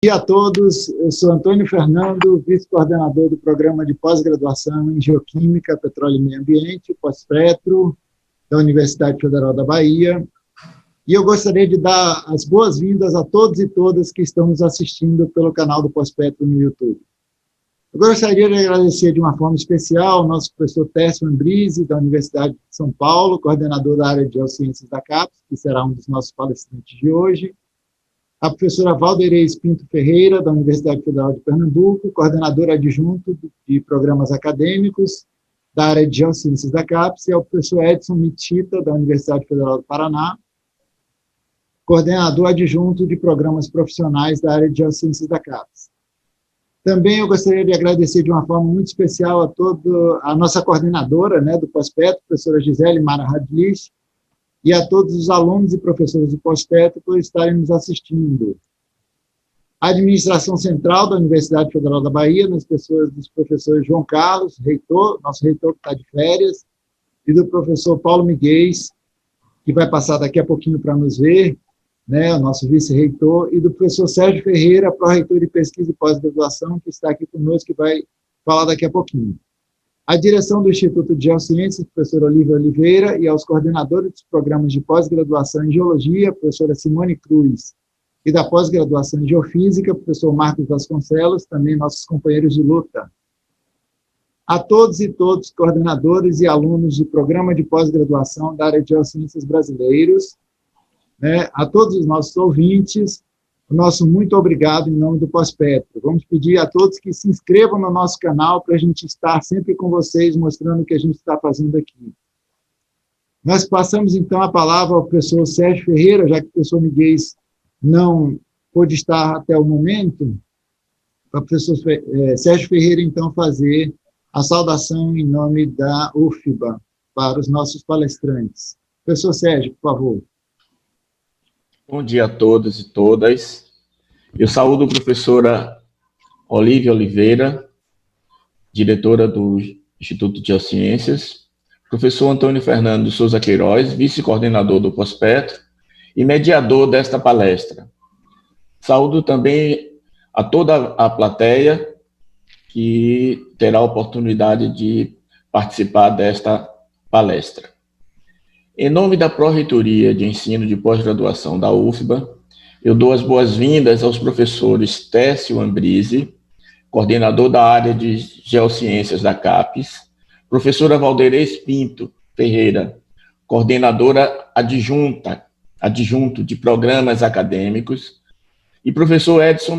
Dia a todos, eu sou Antônio Fernando, vice-coordenador do Programa de Pós-Graduação em Geoquímica, Petróleo e Meio Ambiente, Pós-Petro, da Universidade Federal da Bahia, e eu gostaria de dar as boas-vindas a todos e todas que estão nos assistindo pelo canal do Pós-Petro no YouTube. Eu gostaria de agradecer de uma forma especial ao nosso professor Técio Ambrise, da Universidade de São Paulo, coordenador da área de Geociências da CAPES, que será um dos nossos palestrantes de hoje, a professora Valderez Pinto Ferreira, da Universidade Federal de Pernambuco, coordenadora adjunto de programas acadêmicos da área de Geociências da CAPES, e ao professor Edson Mitita, da Universidade Federal do Paraná, coordenador adjunto de programas profissionais da área de Geociências da CAPES. Também eu gostaria de agradecer de uma forma muito especial a toda a nossa coordenadora, do Pós-Petro, professora Gisele Mara Radlich, e a todos os alunos e professores do Pós-Petro por estarem nos assistindo. A administração central da Universidade Federal da Bahia, nas pessoas dos professores João Carlos, reitor, nosso reitor que está de férias, e do professor Paulo Miguel, que vai passar daqui a pouquinho para nos ver, o nosso vice-reitor, e do professor Sérgio Ferreira, pró-reitor de pesquisa e pós-graduação, que está aqui conosco e vai falar daqui a pouquinho. A direção do Instituto de Geociências, professora Olívia Oliveira, e aos coordenadores dos programas de pós-graduação em Geologia, professora Simone Cruz, e da pós-graduação em Geofísica, professor Marcos Vasconcelos, também nossos companheiros de luta. A todos e todos, coordenadores e alunos do programa de pós-graduação da área de Geociências brasileiros, a todos os nossos ouvintes, o nosso muito obrigado em nome do Pós-Petro. Vamos pedir a todos que se inscrevam no nosso canal para a gente estar sempre com vocês, mostrando o que a gente está fazendo aqui. Nós passamos, então, a palavra ao professor Sérgio Ferreira, já que o professor Miguel não pôde estar até o momento, para o professor Sérgio Ferreira, então, fazer a saudação em nome da UFBA para os nossos palestrantes. Professor Sérgio, por favor. Bom dia a todos e todas. Eu saúdo a professora Olívia Oliveira, diretora do Instituto de Geociências, professor Antônio Fernando de Souza Queiroz, vice-coordenador do Pós-Petro e mediador desta palestra. Saúdo também a toda a plateia que terá a oportunidade de participar desta palestra. Em nome da Pró-Reitoria de Ensino de Pós-Graduação da UFBA, eu dou as boas-vindas aos professores Técio Ambrise, coordenador da área de Geociências da CAPES, professora Valderez Pinto Ferreira, coordenadora adjunto de programas acadêmicos, e professor Edson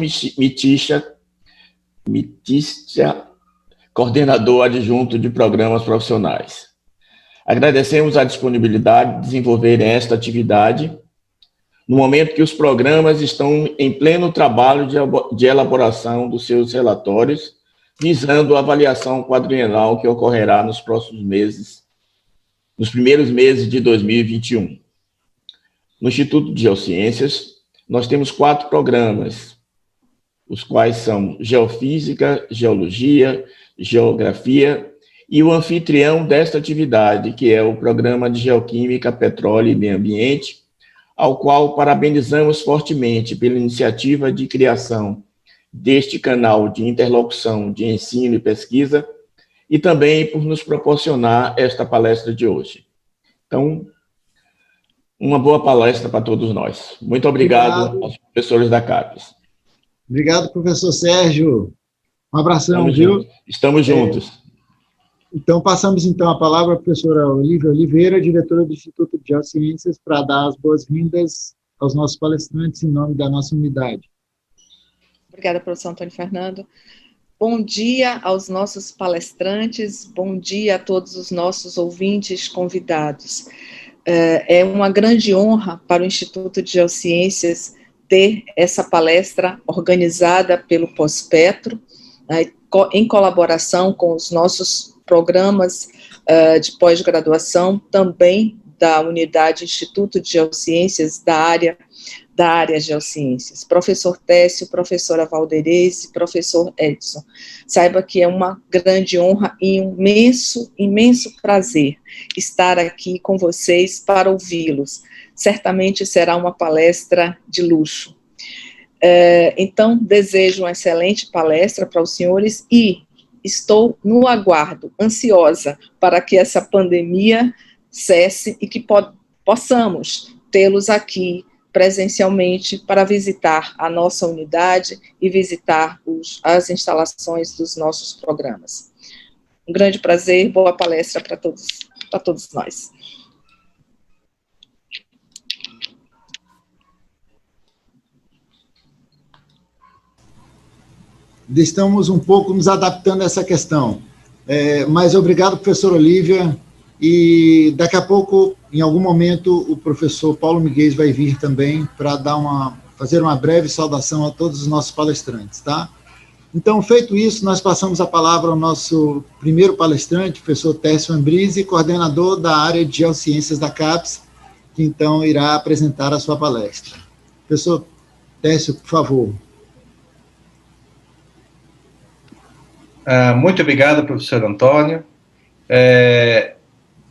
Mitista, coordenador adjunto de programas profissionais. Agradecemos a disponibilidade de desenvolver esta atividade no momento que os programas estão em pleno trabalho de elaboração dos seus relatórios, visando a avaliação quadrienal que ocorrerá nos próximos meses, nos primeiros meses de 2021. No Instituto de Geociências, nós temos 4 programas, os quais são Geofísica, Geologia, Geografia e o anfitrião desta atividade, que é o Programa de Geoquímica, Petróleo e Meio Ambiente, ao qual parabenizamos fortemente pela iniciativa de criação deste canal de interlocução de ensino e pesquisa e também por nos proporcionar esta palestra de hoje. Então, uma boa palestra para todos nós. Muito obrigado aos professores da CAPES. Obrigado, professor Sérgio. Um abração, viu? Estamos juntos. Então, passamos, então, a palavra à professora Olívia Oliveira, diretora do Instituto de Geociências, para dar as boas-vindas aos nossos palestrantes em nome da nossa unidade. Obrigada, professor Antônio Fernando. Bom dia aos nossos palestrantes, bom dia a todos os nossos ouvintes convidados. É uma grande honra para o Instituto de Geociências ter essa palestra organizada pelo Pós-Petro, em colaboração com os nossos programas de pós-graduação, também da unidade Instituto de Geociências da área Geociências. Professor Técio, professora Valderez e professor Edson. Saiba que é uma grande honra e um imenso prazer estar aqui com vocês para ouvi-los. Certamente será uma palestra de luxo. Então, desejo uma excelente palestra para os senhores e estou no aguardo, ansiosa, para que essa pandemia cesse e que possamos tê-los aqui presencialmente para visitar a nossa unidade e visitar as instalações dos nossos programas. Um grande prazer, boa palestra para todos nós. Estamos um pouco nos adaptando a essa questão. Mas obrigado, professora Olívia, e daqui a pouco, em algum momento, o professor Paulo Miguel vai vir também para fazer uma breve saudação a todos os nossos palestrantes, tá? Então, feito isso, nós passamos a palavra ao nosso primeiro palestrante, professor Tércio Ambrise, coordenador da área de Geociências da CAPES, que então irá apresentar a sua palestra. Professor Tércio, por favor. Muito obrigado, professor Antônio.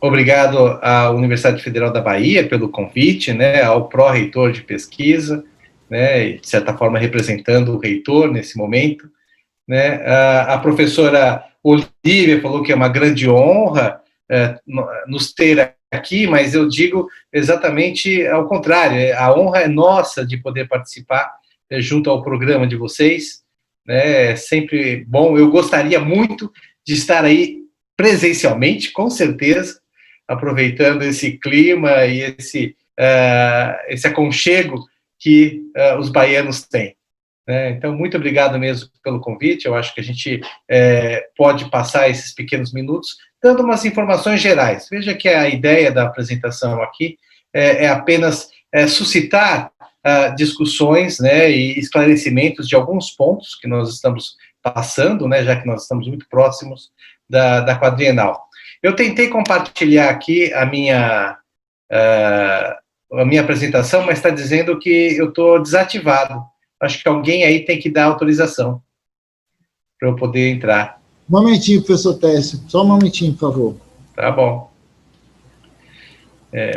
Obrigado à Universidade Federal da Bahia pelo convite, né, ao pró-reitor de pesquisa, né, de certa forma representando o reitor nesse momento. Né, a professora Olívia falou que é uma grande honra nos ter aqui, mas eu digo exatamente ao contrário, a honra é nossa de poder participar junto ao programa de vocês. É sempre bom, eu gostaria muito de estar aí presencialmente, com certeza, aproveitando esse clima e esse aconchego que os baianos têm. Então, muito obrigado mesmo pelo convite, eu acho que a gente pode passar esses pequenos minutos dando umas informações gerais. Veja que a ideia da apresentação aqui é apenas suscitar discussões, né, e esclarecimentos de alguns pontos que nós estamos passando, né, já que nós estamos muito próximos da quadrienal. Eu tentei compartilhar aqui a minha apresentação, mas está dizendo que eu estou desativado. Acho que alguém aí tem que dar autorização para eu poder entrar. Um momentinho, professor Tércio, só um momentinho, por favor. Tá bom.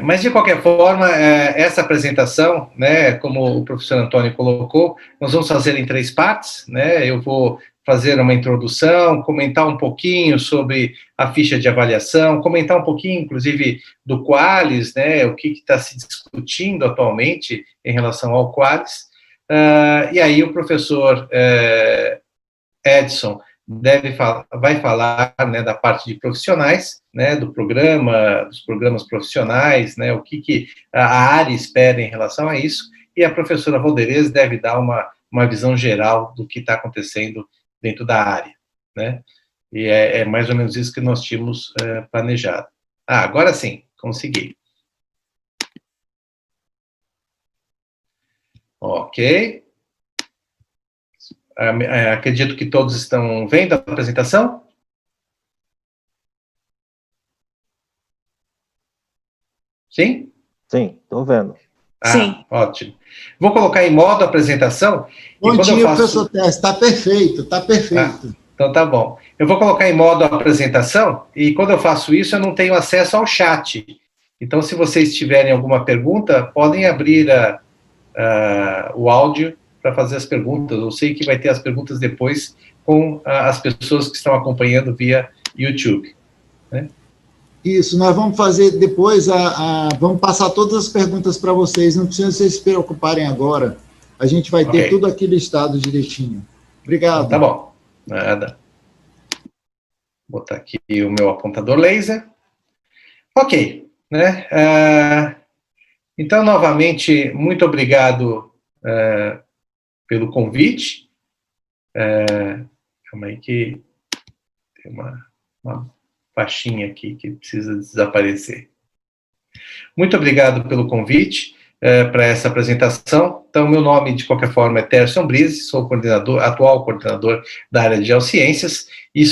Mas, de qualquer forma, essa apresentação, né, como o professor Antônio colocou, nós vamos fazer em 3 partes, né, eu vou fazer uma introdução, comentar um pouquinho sobre a ficha de avaliação, comentar um pouquinho, inclusive, do Qualis, né, o que está se discutindo atualmente em relação ao Qualis, e aí o professor Edson vai falar, né, da parte de profissionais, né, dos programas profissionais, né, o que a área espera em relação a isso, e a professora Valderez deve dar uma visão geral do que está acontecendo dentro da área, né, e é mais ou menos isso que nós tínhamos planejado. Agora sim, consegui. Ok. Acredito que todos estão vendo a apresentação. Sim? Sim, estou vendo. Sim. Ótimo. Vou colocar em modo apresentação. Bom dia, professor Tércio, está perfeito, está perfeito. Então tá bom. Eu vou colocar em modo apresentação e quando eu faço isso eu não tenho acesso ao chat. Então, se vocês tiverem alguma pergunta, podem abrir o áudio para fazer as perguntas. Eu sei que vai ter as perguntas depois com as pessoas que estão acompanhando via YouTube. Né? Isso, nós vamos fazer depois, vamos passar todas as perguntas para vocês, não precisa vocês se preocuparem agora, a gente vai ter tudo aqui listado direitinho. Obrigado. Então, tá bom, nada. Vou botar aqui o meu apontador laser. Ok, né? Então, novamente, muito obrigado pelo convite. Calma aí que tem uma faixinha aqui que precisa desaparecer. Muito obrigado pelo convite para essa apresentação. Então, meu nome, de qualquer forma, é Tércio Ambrise, sou atual coordenador da área de Geociências, e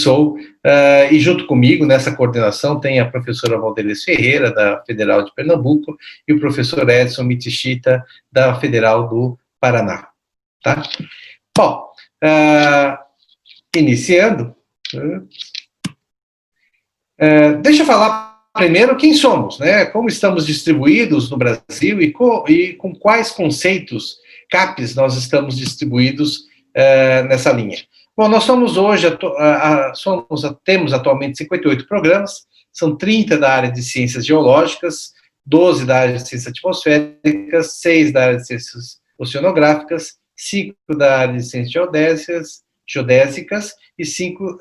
junto comigo, nessa coordenação, tem a professora Valderez Ferreira, da Federal de Pernambuco, e o professor Edson Mitishita, da Federal do Paraná. Tá? Bom, iniciando, deixa eu falar primeiro quem somos, né? Como estamos distribuídos no Brasil e com quais conceitos CAPES nós estamos distribuídos nessa linha. Bom, nós somos hoje, temos atualmente 58 programas, são 30 da área de ciências geológicas, 12 da área de ciências atmosféricas, 6 da área de ciências oceanográficas, 5 da área de ciências geodésicas e 5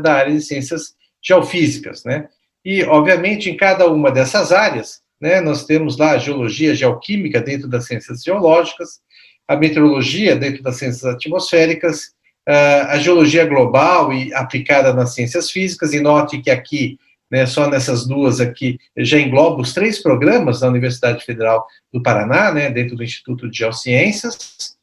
da área de ciências geofísicas, né? E, obviamente, em cada uma dessas áreas, né, nós temos lá a geologia, a geoquímica dentro das ciências geológicas, a meteorologia dentro das ciências atmosféricas, a geologia global e aplicada nas ciências físicas, e note que aqui, né, só nessas duas aqui, já engloba os 3 programas da Universidade Federal do Paraná, né, dentro do Instituto de Geociências.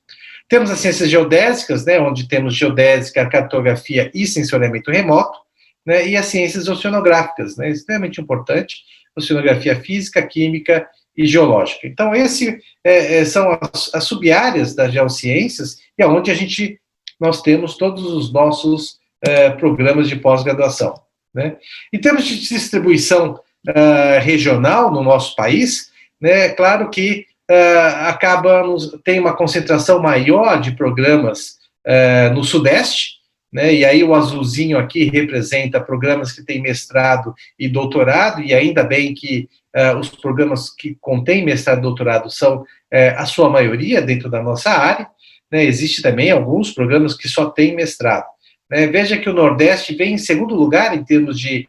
Temos as ciências geodésicas, né, onde temos geodésica, cartografia e sensoriamento remoto, né, e as ciências oceanográficas, né, extremamente importante, oceanografia física, química e geológica. Então, são as sub-áreas das geociências, e onde nós temos todos os nossos programas de pós-graduação, né. Em termos de distribuição regional no nosso país, né, claro que tem uma concentração maior de programas no Sudeste, né, e aí o azulzinho aqui representa programas que têm mestrado e doutorado, e ainda bem que os programas que contêm mestrado e doutorado são a sua maioria dentro da nossa área, né. Existe também alguns programas que só têm mestrado, né. Veja que o Nordeste vem em segundo lugar em termos de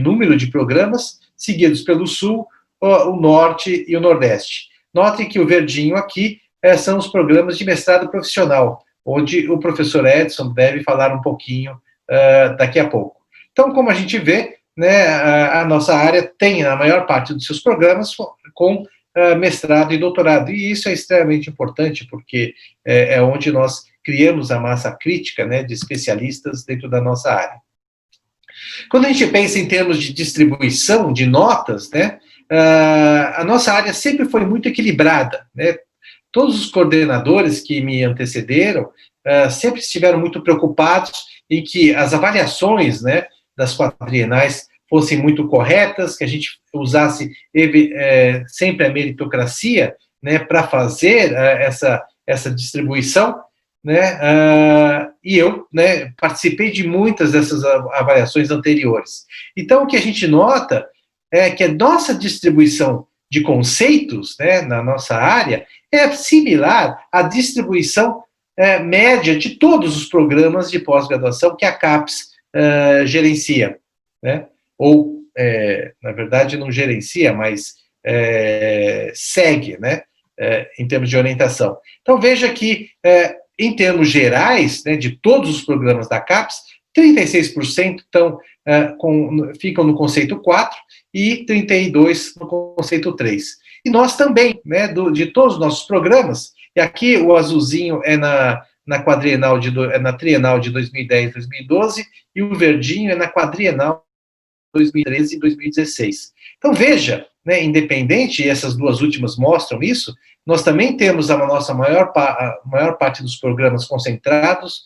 número de programas, seguidos pelo Sul, o Norte e o Nordeste. Note que o verdinho aqui são os programas de mestrado profissional, onde o professor Edson deve falar um pouquinho daqui a pouco. Então, como a gente vê, né, a nossa área tem a maior parte dos seus programas com mestrado e doutorado, e isso é extremamente importante, porque é onde nós criamos a massa crítica, né, de especialistas dentro da nossa área. Quando a gente pensa em termos de distribuição de notas, né, a nossa área sempre foi muito equilibrada, né. Todos os coordenadores que me antecederam sempre estiveram muito preocupados em que as avaliações, né, das quadrienais fossem muito corretas, que a gente usasse sempre a meritocracia, né, para fazer essa distribuição, né, e eu, né, participei de muitas dessas avaliações anteriores. Então, o que a gente nota é que a nossa distribuição de conceitos, né, na nossa área é similar à distribuição média de todos os programas de pós-graduação que a CAPES gerencia, né? Ou, na verdade, não gerencia, mas segue, né, em termos de orientação. Então, veja que, em termos gerais, né, de todos os programas da CAPES, 36% ficam no conceito 4 e 32% no conceito 3. E nós também, né, de todos os nossos programas, e aqui o azulzinho é na trienal de 2010 e 2012, e o verdinho é na quadrienal 2013 e 2016. Então, veja, né, independente, e essas duas últimas mostram isso, nós também temos a maior parte dos programas concentrados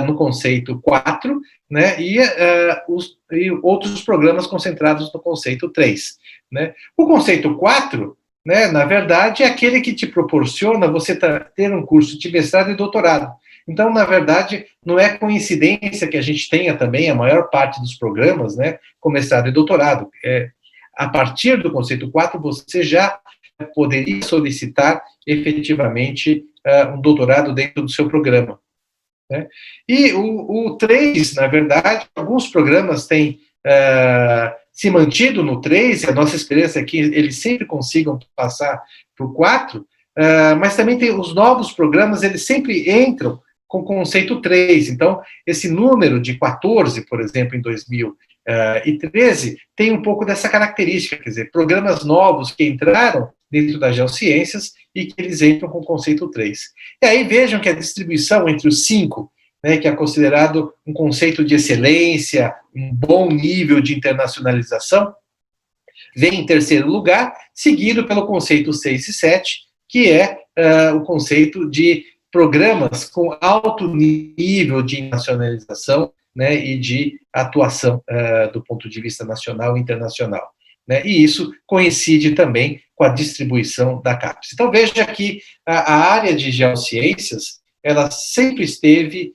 no conceito 4, né, e outros programas concentrados no conceito 3. Né. O conceito 4, né, na verdade, é aquele que te proporciona você ter um curso de mestrado e doutorado. Então, na verdade, não é coincidência que a gente tenha também a maior parte dos programas, né, com mestrado e doutorado. A partir do conceito 4, você já poderia solicitar efetivamente um doutorado dentro do seu programa. Né? E o 3, na verdade, alguns programas têm se mantido no 3, e a nossa experiência é que eles sempre consigam passar para o 4, mas também tem os novos programas, eles sempre entram com o conceito 3. Então, esse número de 14, por exemplo, em 2013, tem um pouco dessa característica, quer dizer, programas novos que entraram dentro das geociências e que eles entram com o conceito 3. E aí vejam que a distribuição entre os 5, né, que é considerado um conceito de excelência, um bom nível de internacionalização, vem em terceiro lugar, seguido pelo conceito 6 e 7, que é o conceito de programas com alto nível de internacionalização, né, e de atuação do ponto de vista nacional e internacional. né? E isso coincide também com a distribuição da CAPES. Então, veja que a área de geociências, ela sempre esteve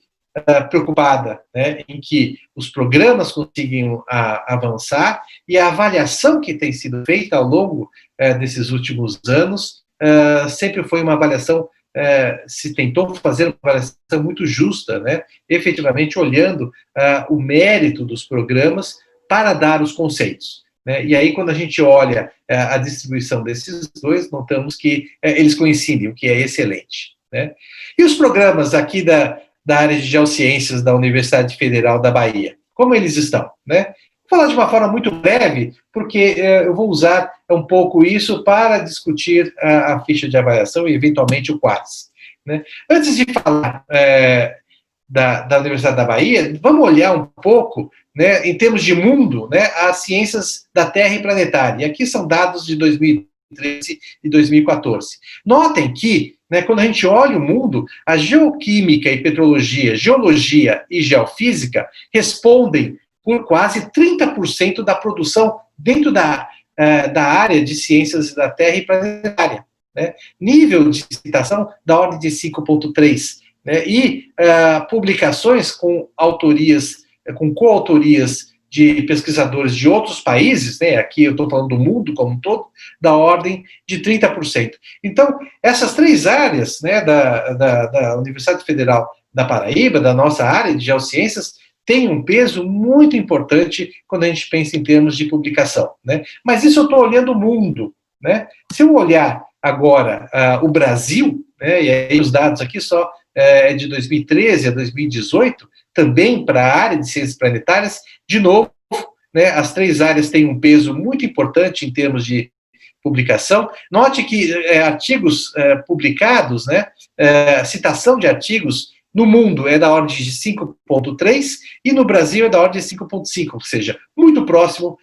preocupada, né, em que os programas consigam avançar, e a avaliação que tem sido feita ao longo desses últimos anos sempre foi uma avaliação, se tentou fazer uma avaliação muito justa, né, efetivamente olhando o mérito dos programas para dar os conceitos, né. E aí, quando a gente olha a distribuição desses dois, notamos que eles coincidem, o que é excelente, né. E os programas aqui da área de geociências da Universidade Federal da Bahia, como eles estão, né? Vou falar de uma forma muito breve, porque eu vou usar um pouco isso para discutir a ficha de avaliação e, eventualmente, o QUAS, né? Antes de falar da Universidade da Bahia, vamos olhar um pouco, né, em termos de mundo, né, as ciências da Terra e planetária. E aqui são dados de 2013 e 2014. Notem que, né, quando a gente olha o mundo, a geoquímica e petrologia, geologia e geofísica respondem por quase 30% da produção dentro da área de ciências da Terra e planetária, né? Nível de citação da ordem de 5,3, né? E publicações com coautorias de pesquisadores de outros países, né, aqui eu estou falando do mundo como um todo, da ordem de 30%. Então, essas três áreas, né, da Universidade Federal da Paraíba, da nossa área de geociências, têm um peso muito importante quando a gente pensa em termos de publicação, né? Mas isso eu estou olhando o mundo, né? Se eu olhar agora o Brasil, né, e aí os dados aqui só de 2013 a 2018, também para a área de ciências planetárias, de novo, né, as três áreas têm um peso muito importante em termos de publicação. Note que artigos publicados, né, citação de artigos no mundo é da ordem de 5,3 e no Brasil é da ordem de 5,5, ou seja, muito próximo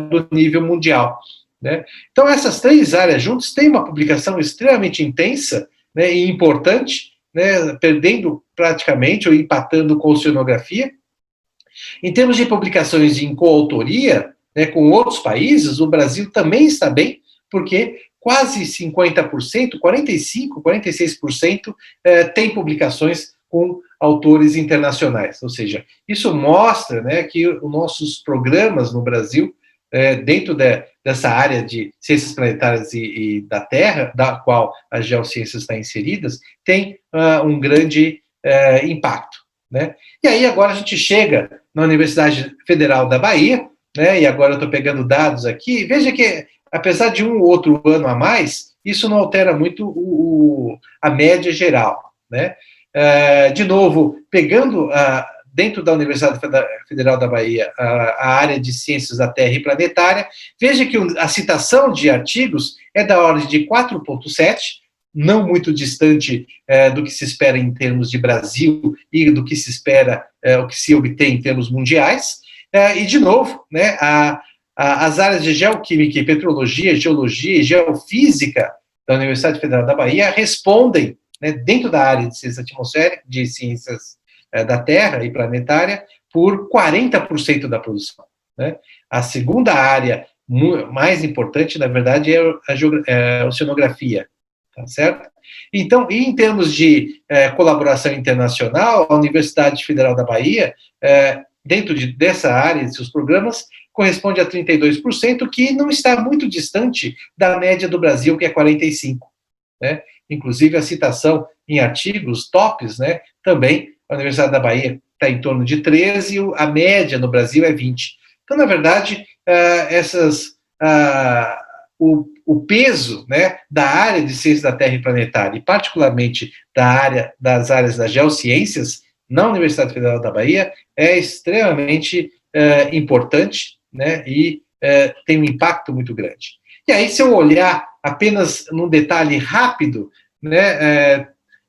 do nível mundial, né? Então, essas três áreas juntas têm uma publicação extremamente intensa, né, e importante, né, perdendo praticamente ou empatando com a oceanografia. Em termos de publicações em coautoria, né, com outros países, o Brasil também está bem, porque quase 50%, 45%, 46% tem publicações com autores internacionais. Ou seja, isso mostra, né, que os nossos programas no Brasil, dentro dessa área de ciências planetárias e da Terra, da qual as geociências estão inseridas, tem um grande impacto, né? E aí agora a gente chega na Universidade Federal da Bahia, né, e agora eu estou pegando dados aqui, veja que, apesar de um ou outro ano a mais, isso não altera muito a média geral, né? De novo, pegando dentro da Universidade Federal da Bahia a área de ciências da Terra e planetária, veja que a citação de artigos é da ordem de 4,7, não muito distante do que se espera em termos de Brasil e do que se espera, o que se obtém em termos mundiais. E, de novo, né, as áreas de geoquímica e petrologia, geologia e geofísica da Universidade Federal da Bahia respondem, né, dentro da área de ciências atmosféricas, de ciências da Terra e planetária, por 40% da produção, né? A segunda área mais importante, na verdade, é a oceanografia, tá certo? Então, e em termos de colaboração internacional, a Universidade Federal da Bahia, dentro dessa área, de seus programas, corresponde a 32%, que não está muito distante da média do Brasil, que é 45%, né? Inclusive, a citação em artigos tops, né, também, a Universidade da Bahia está em torno de 13%, a média no Brasil é 20%. Então, na verdade, o peso, né, da área de ciências da Terra e planetária, e particularmente das áreas das geociências, na Universidade Federal da Bahia, é extremamente importante, né, e tem um impacto muito grande. E aí, se eu olhar apenas num detalhe rápido, né,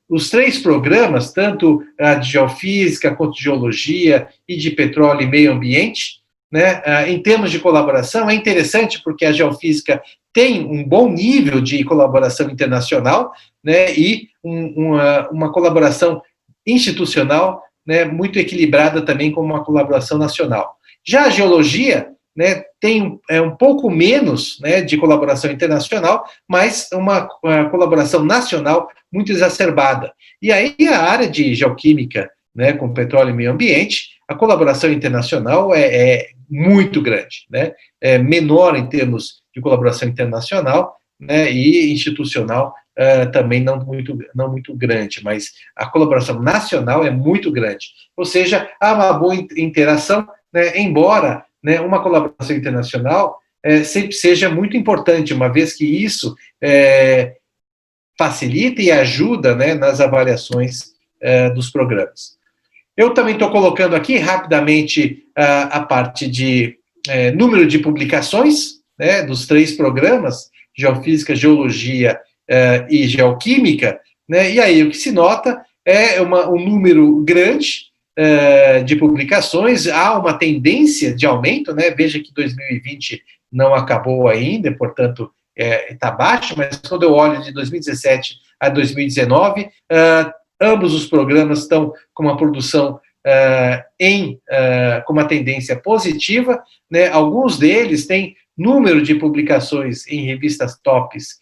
os três programas, tanto de geofísica, quanto de geologia e de petróleo e meio ambiente, né, em termos de colaboração, é interessante porque a geofísica tem um bom nível de colaboração internacional, né, e uma colaboração institucional, né, muito equilibrada também com uma colaboração nacional. Já a geologia, né, tem um pouco menos, né, de colaboração internacional, mas uma colaboração nacional muito exacerbada. E aí a área de geoquímica, né, com petróleo e meio ambiente, a colaboração internacional é muito grande, né, é menor em termos de colaboração internacional, né, e institucional também não muito grande, mas a colaboração nacional é muito grande. Ou seja, há uma boa interação, né, embora, né, uma colaboração internacional sempre seja muito importante, uma vez que isso facilita e ajuda, né, nas avaliações dos programas. Eu também estou colocando aqui rapidamente a parte de número de publicações, né, dos 3 programas, Geofísica, Geologia e Geoquímica, né, e aí o que se nota é um número grande de publicações, há uma tendência de aumento, né, veja que 2020 não acabou ainda, portanto, está baixo, mas quando eu olho de 2017 a 2019, ambos os programas estão com uma produção com uma tendência positiva, né? Alguns deles têm número de publicações em revistas tops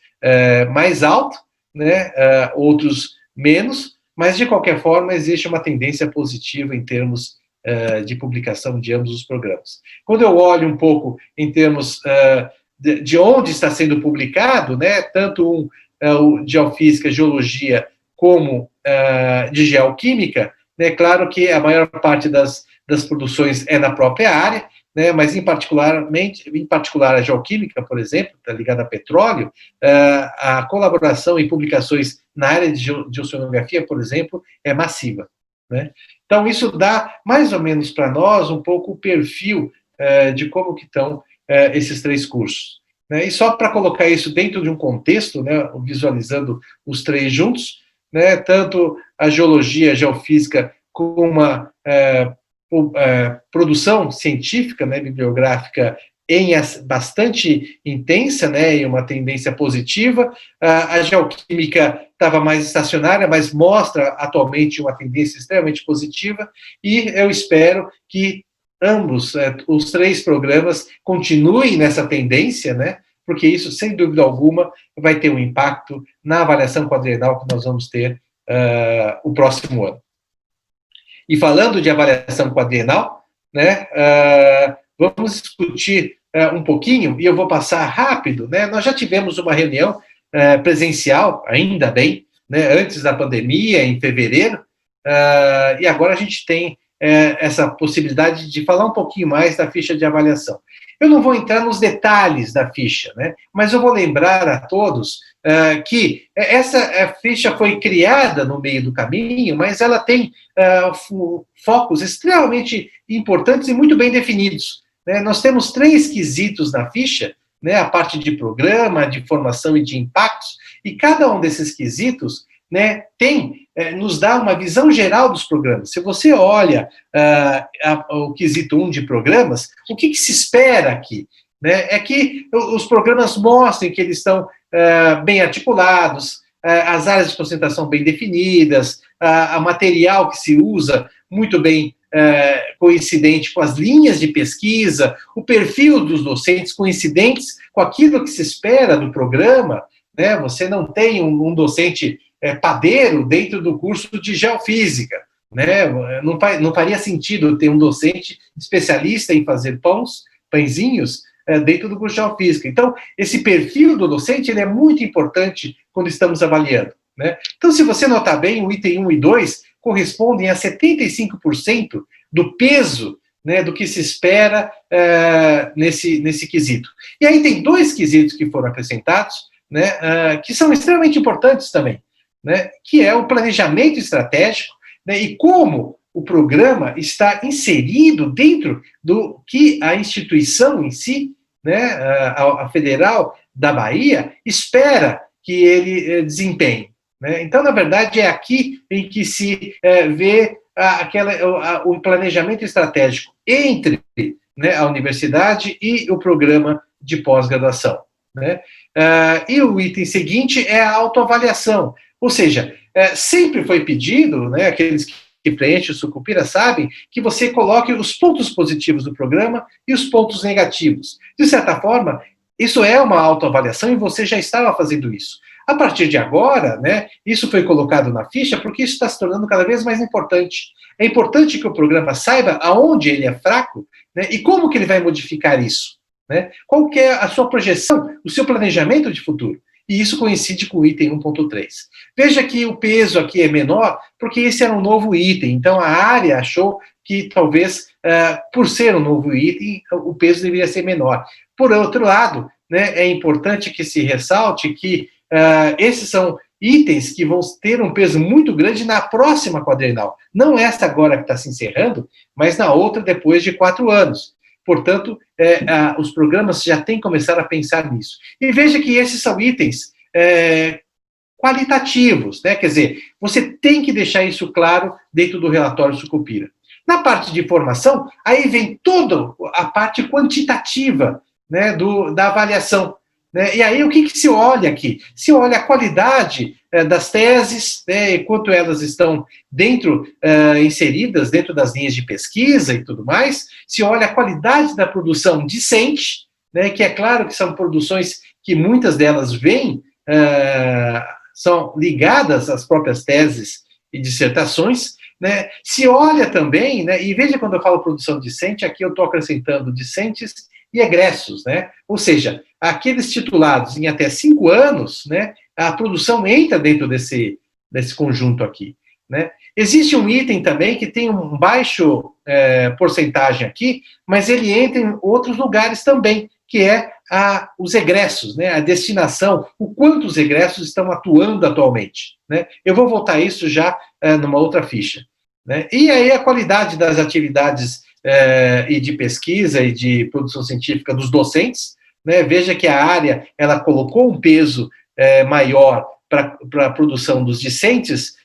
mais alto, né? Outros menos, mas de qualquer forma existe uma tendência positiva em termos de publicação de ambos os programas. Quando eu olho um pouco em termos de onde está sendo publicado, né? Tanto o de Geofísica, Geologia, como de Geoquímica, né, claro que a maior parte das produções é na própria área, né, mas em particular a geoquímica, por exemplo, está ligada a petróleo, a colaboração em publicações na área de oceanografia, por exemplo, é massiva, né? Então, isso dá mais ou menos para nós um pouco o perfil de como que estão esses 3 cursos. Né? E só para colocar isso dentro de um contexto, né, visualizando os 3 juntos, né, tanto a geologia, a geofísica, com uma produção científica, né, bibliográfica bastante intensa, né, e uma tendência positiva. A geoquímica estava mais estacionária, mas mostra atualmente uma tendência extremamente positiva, e eu espero que ambos, os 3 programas, continuem nessa tendência, né, porque isso, sem dúvida alguma, vai ter um impacto na avaliação quadrienal que nós vamos ter o próximo ano. E falando de avaliação quadrienal, né, vamos discutir um pouquinho, e eu vou passar rápido, né, nós já tivemos uma reunião presencial, ainda bem, né, antes da pandemia, em fevereiro, e agora a gente tem essa possibilidade de falar um pouquinho mais da ficha de avaliação. Eu não vou entrar nos detalhes da ficha, né, mas eu vou lembrar a todos que essa ficha foi criada no meio do caminho, mas ela tem focos extremamente importantes e muito bem definidos, né? Nós temos 3 quesitos na ficha, né, a parte de programa, de formação e de impactos, e cada um desses quesitos, né, nos dá uma visão geral dos programas. Se você olha o quesito 1 de programas, o que se espera aqui? Né, é que os programas mostrem que eles estão bem articulados, as áreas de concentração bem definidas, a material que se usa muito bem coincidente com as linhas de pesquisa, o perfil dos docentes coincidentes com aquilo que se espera do programa, né? Você não tem um docente padeiro dentro do curso de geofísica, né? Não faria sentido ter um docente especialista em fazer pãezinhos dentro do curso de geofísica. Então, esse perfil do docente ele é muito importante quando estamos avaliando, né? Então, se você notar bem, o item 1 e 2 correspondem a 75% do peso, né, do que se espera nesse quesito. E aí tem 2 quesitos que foram acrescentados, né, que são extremamente importantes também, né, que é o planejamento estratégico, né, e como o programa está inserido dentro do que a instituição em si, né, a Federal da Bahia, espera que ele desempenhe. Né? Então, na verdade, é aqui em que se vê o planejamento estratégico entre, né, a universidade e o programa de pós-graduação. Né? E o item seguinte é a autoavaliação, ou seja, sempre foi pedido, né, aqueles que preenchem o Sucupira sabem que você coloque os pontos positivos do programa e os pontos negativos. De certa forma, isso é uma autoavaliação e você já estava fazendo isso. A partir de agora, né, isso foi colocado na ficha porque isso está se tornando cada vez mais importante. É importante que o programa saiba aonde ele é fraco, né, e como que ele vai modificar isso. Né? Qual que é a sua projeção, o seu planejamento de futuro? E isso coincide com o item 1.3. Veja que o peso aqui é menor, porque esse era um novo item. Então, a área achou que, talvez, por ser um novo item, o peso deveria ser menor. Por outro lado, né, é importante que se ressalte que esses são itens que vão ter um peso muito grande na próxima quadrenal. Não essa agora que está se encerrando, mas na outra depois de 4 anos. Portanto, os programas já têm que começar a pensar nisso. E veja que esses são itens qualitativos, né? Quer dizer, você tem que deixar isso claro dentro do relatório Sucupira. Na parte de formação, aí vem toda a parte quantitativa, né, da avaliação. Né? E aí, o que se olha aqui? Se olha a qualidade das teses, né, enquanto elas estão inseridas dentro das linhas de pesquisa e tudo mais, se olha a qualidade da produção discente, né, que é claro que são produções que muitas delas são ligadas às próprias teses e dissertações, né? Se olha também, né, e veja quando eu falo produção discente, aqui eu estou acrescentando discentes e egressos, né? Ou seja, aqueles titulados em até 5 anos, né, a produção entra dentro desse conjunto aqui. Né? Existe um item também que tem um baixo porcentagem aqui, mas ele entra em outros lugares também, que é os egressos, né? A destinação, o quanto os egressos estão atuando atualmente. Né? Eu vou voltar a isso já numa outra ficha. Né? E aí a qualidade das atividades e de pesquisa e de produção científica dos docentes, né? Veja que a área ela colocou um peso maior para a produção dos discentes,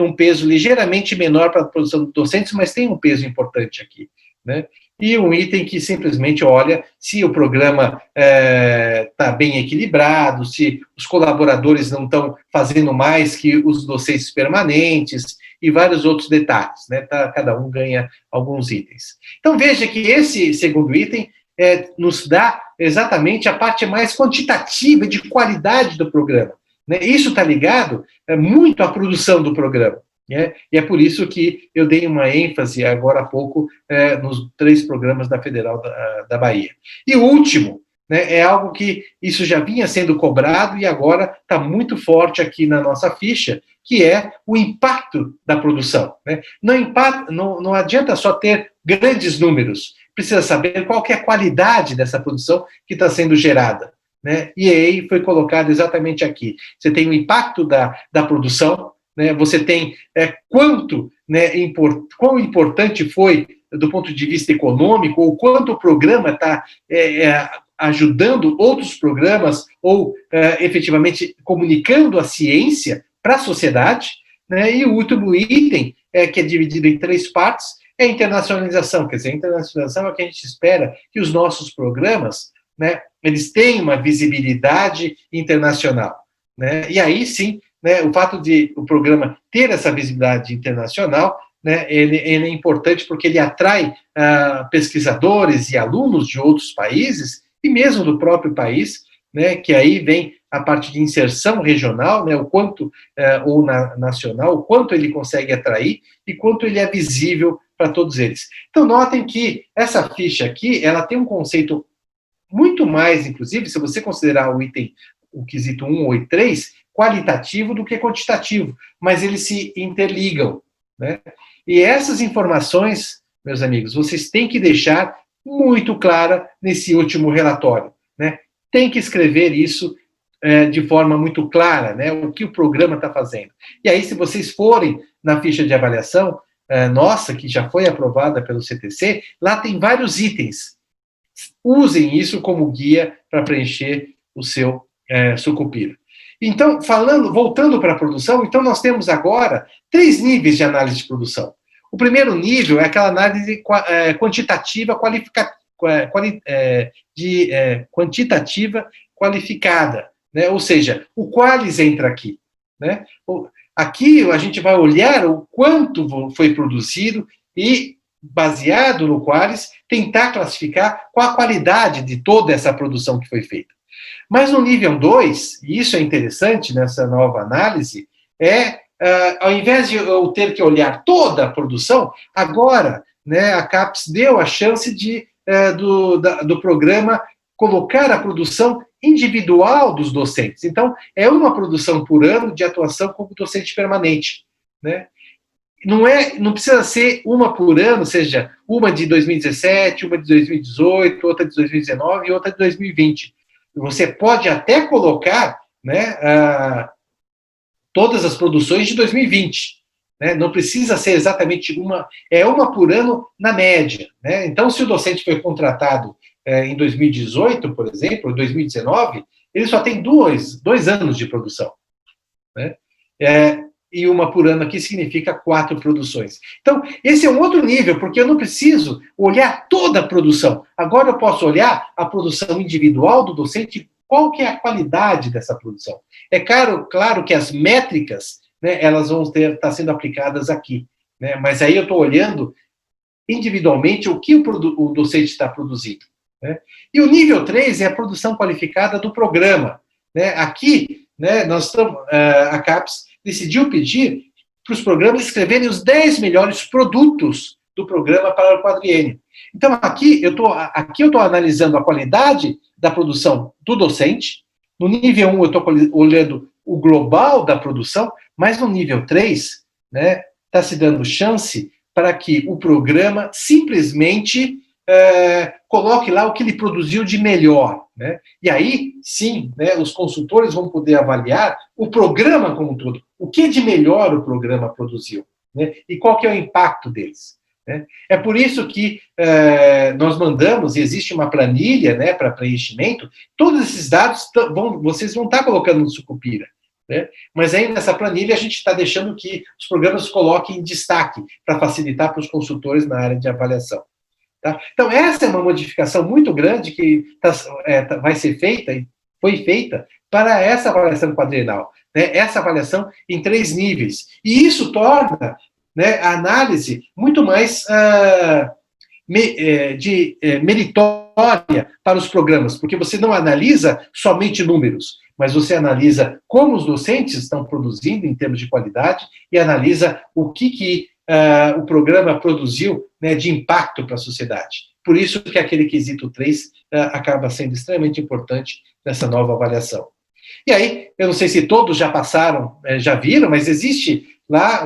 um peso ligeiramente menor para a produção dos docentes, mas tem um peso importante aqui. Né? E um item que simplesmente olha se o programa está bem equilibrado, se os colaboradores não estão fazendo mais que os docentes permanentes, e vários outros detalhes, né? Cada um ganha alguns itens. Então, veja que esse segundo item nos dá exatamente a parte mais quantitativa de qualidade do programa. Né? Isso está ligado muito à produção do programa. Né? E é por isso que eu dei uma ênfase agora há pouco nos 3 programas da Federal da Bahia. E o último, né, é algo que isso já vinha sendo cobrado e agora está muito forte aqui na nossa ficha, que é o impacto da produção. Né? Não adianta só ter grandes números, precisa saber qual que é a qualidade dessa produção que está sendo gerada. Né? E aí foi colocado exatamente aqui. Você tem o impacto da produção, né? Você tem quão importante foi do ponto de vista econômico, ou quanto o programa está ajudando outros programas, ou efetivamente comunicando a ciência para a sociedade, né? E o último item, que é dividido em 3 partes, é a internacionalização. Quer dizer, a internacionalização é o que a gente espera que os nossos programas, né, eles tenham uma visibilidade internacional. Né? E aí sim, né, o fato de o programa ter essa visibilidade internacional, né, ele é importante porque ele atrai pesquisadores e alunos de outros países, e mesmo do próprio país, né, que aí vem a parte de inserção regional, né, o quanto, ou nacional, o quanto ele consegue atrair e quanto ele é visível para todos eles. Então, notem que essa ficha aqui, ela tem um conceito muito mais, inclusive, se você considerar o quesito 1 ou 3, qualitativo do que quantitativo, mas eles se interligam. Né? E essas informações, meus amigos, vocês têm que deixar muito clara nesse último relatório. Né? Tem que escrever isso de forma muito clara, né? O que o programa está fazendo. E aí, se vocês forem na ficha de avaliação, nossa, que já foi aprovada pelo CTC, lá tem vários itens. Usem isso como guia para preencher o seu Sucupira. Então, voltando para a produção, então nós temos agora 3 níveis de análise de produção. O primeiro nível é aquela análise quantitativa quantitativa qualificada, né? Ou seja, o qualis entra aqui. Né? aqui a gente vai olhar o quanto foi produzido e, baseado no Qualis, tentar classificar qual a qualidade de toda essa produção que foi feita. Mas no nível 2, e isso é interessante nessa nova análise, ao invés de eu ter que olhar toda a produção, agora, né, a CAPES deu a chance do programa colocar a produção individual dos docentes. Então, é uma produção por ano de atuação como docente permanente, né? Não precisa ser uma por ano, seja uma de 2017, uma de 2018, outra de 2019 e outra de 2020. Você pode até colocar, né, todas as produções de 2020. Né? Não precisa ser exatamente uma por ano na média. Né? Então, se o docente foi contratado em 2018, por exemplo, ou 2019, ele só tem dois anos de produção. Né? E uma por ano aqui significa 4 produções. Então, esse é um outro nível, porque eu não preciso olhar toda a produção. Agora eu posso olhar a produção individual do docente, qual que é a qualidade dessa produção. É claro que as métricas, né, elas vão estar sendo aplicadas aqui, né, mas aí eu estou olhando individualmente o que o docente está produzindo. Né. E o nível 3 é a produção qualificada do programa. Né. Aqui, né, a CAPES decidiu pedir para os programas escreverem os 10 melhores produtos do programa para o quadriênio. Então, aqui eu estou analisando a qualidade da produção do docente. No nível 1, eu estou olhando o global da produção, mas no nível 3, né, está se dando chance para que o programa simplesmente coloque lá o que ele produziu de melhor. Né? E aí, sim, né, os consultores vão poder avaliar o programa como um todo. O que de melhor o programa produziu? Né? E qual que é o impacto deles? Né? É por isso que nós mandamos, e existe uma planilha, né, para preenchimento, todos esses dados vocês vão estar colocando no Sucupira. Né? Mas aí nessa planilha a gente está deixando que os programas coloquem em destaque para facilitar para os consultores na área de avaliação. Tá? Então, essa é uma modificação muito grande que vai ser feita, e foi feita, para essa avaliação quadrienal. Né? Essa avaliação em 3 níveis. E isso torna, né, a análise muito mais meritória para os programas, porque você não analisa somente números, mas você analisa como os docentes estão produzindo em termos de qualidade e analisa o que o programa produziu, né, de impacto para a sociedade. Por isso que aquele quesito 3 acaba sendo extremamente importante nessa nova avaliação. E aí, eu não sei se todos já passaram, já viram, mas existe lá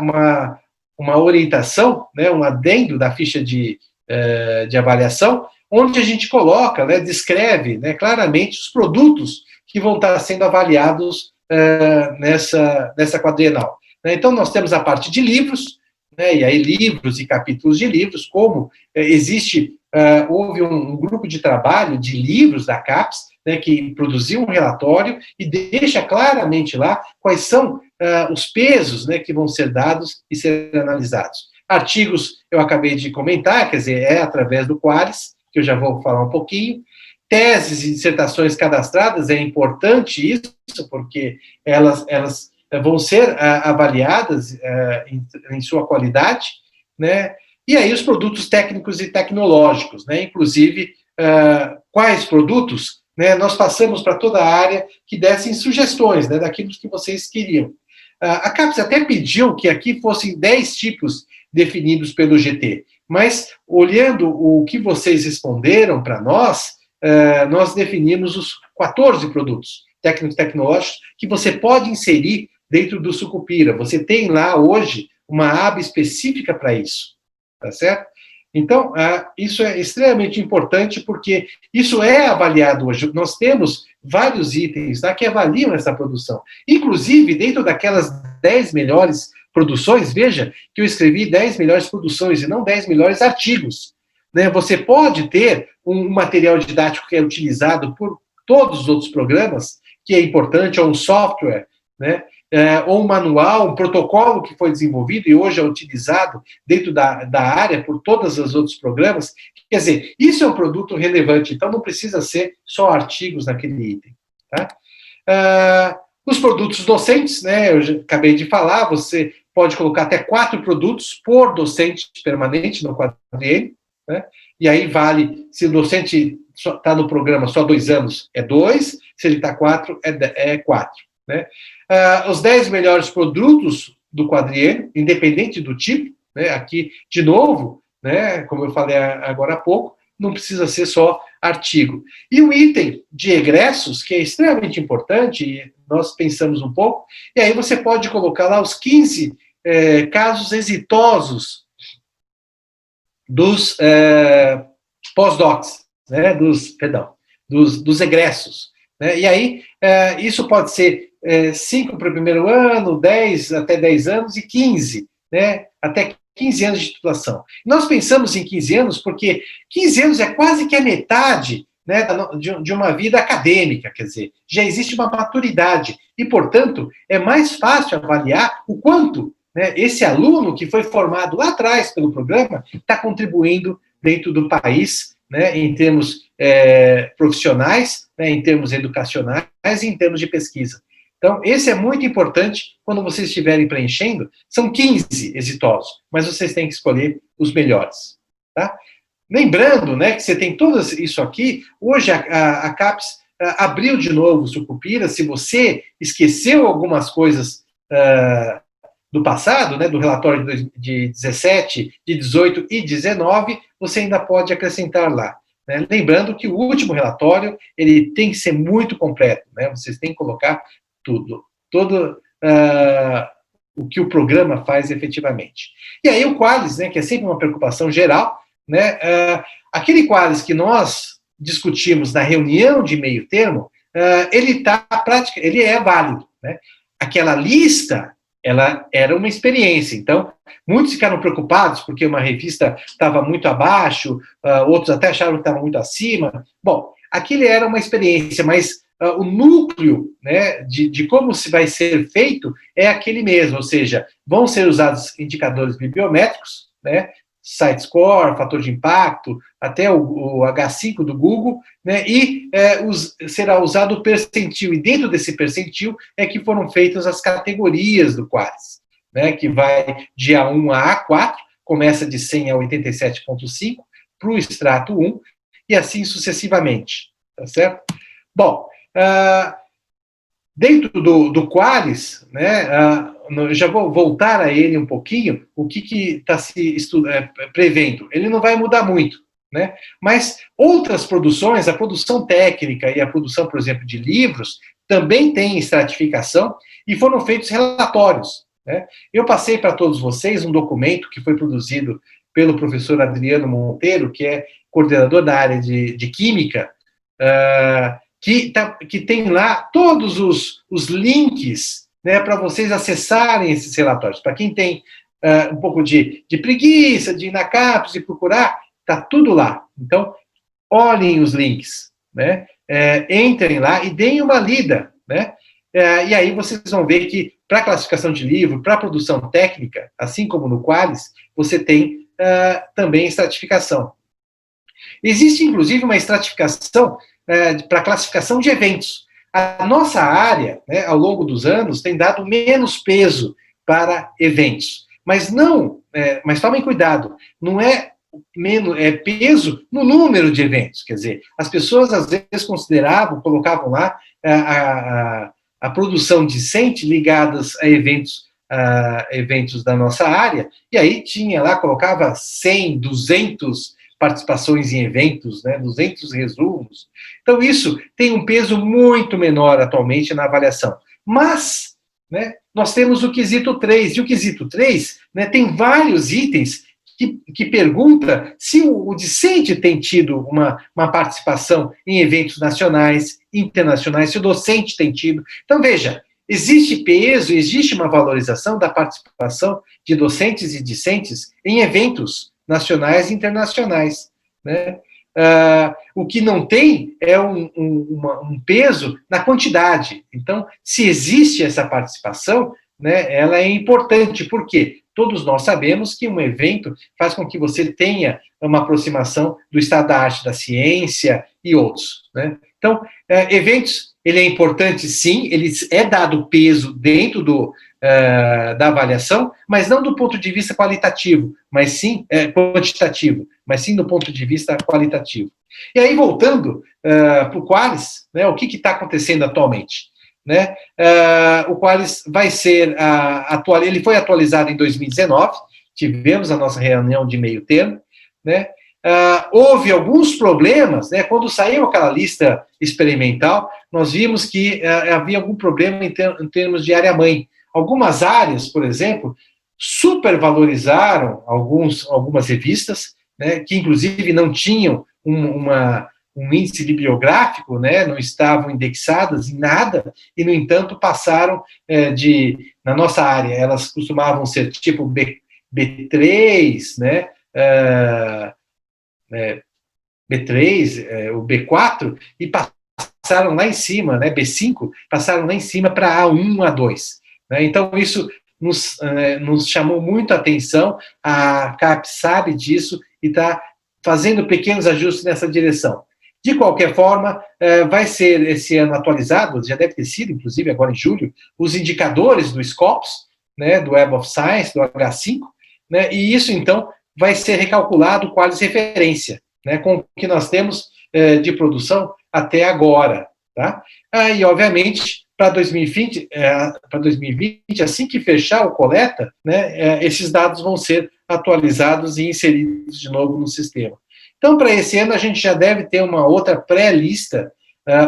uma orientação, né, um adendo da ficha de avaliação, onde a gente coloca, né, descreve, né, claramente os produtos que vão estar sendo avaliados nessa quadrienal. Então, nós temos a parte de livros, né, e aí livros e capítulos de livros, como houve um grupo de trabalho de livros da CAPES, né, que produziu um relatório e deixa claramente lá quais são os pesos, né, que vão ser dados e ser analisados. Artigos, eu acabei de comentar, quer dizer, através do Qualis, que eu já vou falar um pouquinho. Teses e dissertações cadastradas, é importante isso, porque elas vão ser avaliadas em sua qualidade, né? E aí os produtos técnicos e tecnológicos, né? Inclusive, quais produtos, né, nós passamos para toda a área que dessem sugestões, né, daquilo que vocês queriam. A CAPES até pediu que aqui fossem 10 tipos definidos pelo GT, mas olhando o que vocês responderam para nós definimos os 14 produtos técnicos tecnológicos que você pode inserir dentro do Sucupira. Você tem lá hoje uma aba específica para isso, tá certo? Então, isso é extremamente importante porque isso é avaliado hoje. Nós temos vários itens que avaliam essa produção. Inclusive, dentro daquelas 10 melhores produções, veja que eu escrevi 10 melhores produções e não 10 melhores artigos. Né? Você pode ter um material didático que é utilizado por todos os outros programas, que é importante, ou um software, né? Ou um manual, um protocolo que foi desenvolvido e hoje é utilizado dentro da área por todos os outros programas. Quer dizer, isso é um produto relevante, então não precisa ser só artigos naquele item. Tá? Os produtos docentes, né, eu já acabei de falar, você pode colocar até 4 produtos por docente permanente no quadriênio, né, e aí vale, se o docente está no programa só 2 anos, é 2, se ele está 4, é 4. Né. Os 10 melhores produtos do quadriênio, independente do tipo, né, aqui, de novo, né, como eu falei agora há pouco, não precisa ser só artigo. E o item de egressos, que é extremamente importante, e nós pensamos um pouco, e aí você pode colocar lá os 15 casos exitosos dos pós-docs, né, dos egressos. Né, e aí, isso pode ser 5 para o primeiro ano, 10 até 10 anos e 15, né, até 15 anos de titulação. Nós pensamos em 15 anos porque 15 anos é quase que a metade, né, de uma vida acadêmica, quer dizer, já existe uma maturidade e, portanto, é mais fácil avaliar o quanto, né, esse aluno que foi formado lá atrás pelo programa está contribuindo dentro do país, né, em termos profissionais, né, em termos educacionais e em termos de pesquisa. Então, esse é muito importante quando vocês estiverem preenchendo. São 15 exitosos, mas vocês têm que escolher os melhores. Tá? Lembrando, né, que você tem tudo isso aqui. Hoje a CAPES abriu de novo o Sucupira. Se você esqueceu algumas coisas do passado, né, do relatório de 17, de 18 e 19, você ainda pode acrescentar lá. Né? Lembrando que o último relatório ele tem que ser muito completo. Né? Vocês têm que colocar todo o que o programa faz efetivamente. E aí o Qualis, né, que é sempre uma preocupação geral, né, aquele Qualis que nós discutimos na reunião de meio termo, ele é válido. Né? Aquela lista, ela era uma experiência, então muitos ficaram preocupados porque uma revista estava muito abaixo, outros até acharam que estava muito acima. Bom, aquilo era uma experiência, mas o núcleo, né, de como se vai ser feito é aquele mesmo, ou seja, vão ser usados indicadores bibliométricos, né, site score, fator de impacto, até o H5 do Google, né, e será usado o percentil, e dentro desse percentil é que foram feitas as categorias do Qualis, né, que vai de A1 a A4, começa de 100 a 87,5 para o extrato 1, e assim sucessivamente, tá certo? Bom, dentro do Qualis, né, já vou voltar a ele um pouquinho, o que está se prevendo. Ele não vai mudar muito, né, mas outras produções, a produção técnica e a produção, por exemplo, de livros, também tem estratificação e foram feitos relatórios. Né. Eu passei para todos vocês um documento que foi produzido pelo professor Adriano Monteiro, que é coordenador da área de Química, que tem lá todos os links, né, para vocês acessarem esses relatórios. Para quem tem um pouco de preguiça, de ir na CAPES, de procurar, está tudo lá. Então, olhem os links, né, entrem lá e deem uma lida. Né, e aí vocês vão ver que, para classificação de livro, para produção técnica, assim como no Qualis, você tem também estratificação. Existe, inclusive, uma estratificação para classificação de eventos. A nossa área, né, ao longo dos anos, tem dado menos peso para eventos. Mas mas tomem cuidado, não é peso no número de eventos. Quer dizer, as pessoas às vezes colocavam lá a produção discente ligadas a eventos da nossa área, e aí tinha lá, colocava 100, 200 participações em eventos, né, 200 resumos. Então, isso tem um peso muito menor atualmente na avaliação. Mas, né, nós temos o quesito 3, e o quesito 3, né, tem vários itens que pergunta se o discente tem tido uma participação em eventos nacionais, internacionais, se o docente tem tido. Então, veja, existe peso, existe uma valorização da participação de docentes e discentes em eventos nacionais e internacionais. Né? O que não tem é um peso na quantidade. Então, se existe essa participação, né, ela é importante. Por quê? Todos nós sabemos que um evento faz com que você tenha uma aproximação do estado da arte, da ciência e outros. Né? Então, eventos, ele é importante sim, ele é dado peso dentro da avaliação, mas não do ponto de vista qualitativo, mas sim quantitativo, mas sim do ponto de vista qualitativo. E aí, voltando para o Qualis, né, o que está acontecendo atualmente? Né? O Qualis vai ser ele foi atualizado em 2019, tivemos a nossa reunião de meio termo, né? Houve alguns problemas, né? Quando saiu aquela lista experimental, nós vimos que havia algum problema em termos de área-mãe. Algumas áreas, por exemplo, supervalorizaram algumas revistas, né? Que inclusive não tinham um índice bibliográfico, né? Não estavam indexadas em nada, e, no entanto, passaram na nossa área, elas costumavam ser tipo B3, né? B3, o B4, e passaram lá em cima, né, B5, passaram lá em cima para A1, A2. Né? Então, isso nos chamou muito a atenção, a CAP sabe disso e está fazendo pequenos ajustes nessa direção. De qualquer forma, vai ser esse ano atualizado, já deve ter sido, inclusive, agora em julho, os indicadores do SCOPS, né, do Web of Science, do H5, né, e isso, então, vai ser recalculado o Qualis referência, né, com o que nós temos de produção até agora. Tá? E, obviamente, para 2020, assim que fechar o coleta, né, esses dados vão ser atualizados e inseridos de novo no sistema. Então, para esse ano, a gente já deve ter uma outra pré-lista,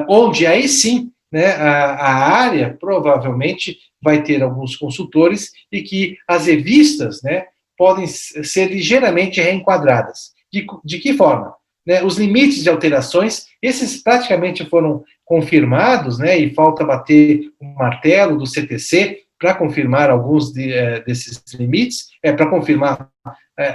onde aí sim, né, a área provavelmente vai ter alguns consultores e que as revistas, né, podem ser ligeiramente reenquadradas. De que forma? Né, os limites de alterações, esses praticamente foram confirmados, né, e falta bater um martelo do CTC para confirmar alguns desses limites, para confirmar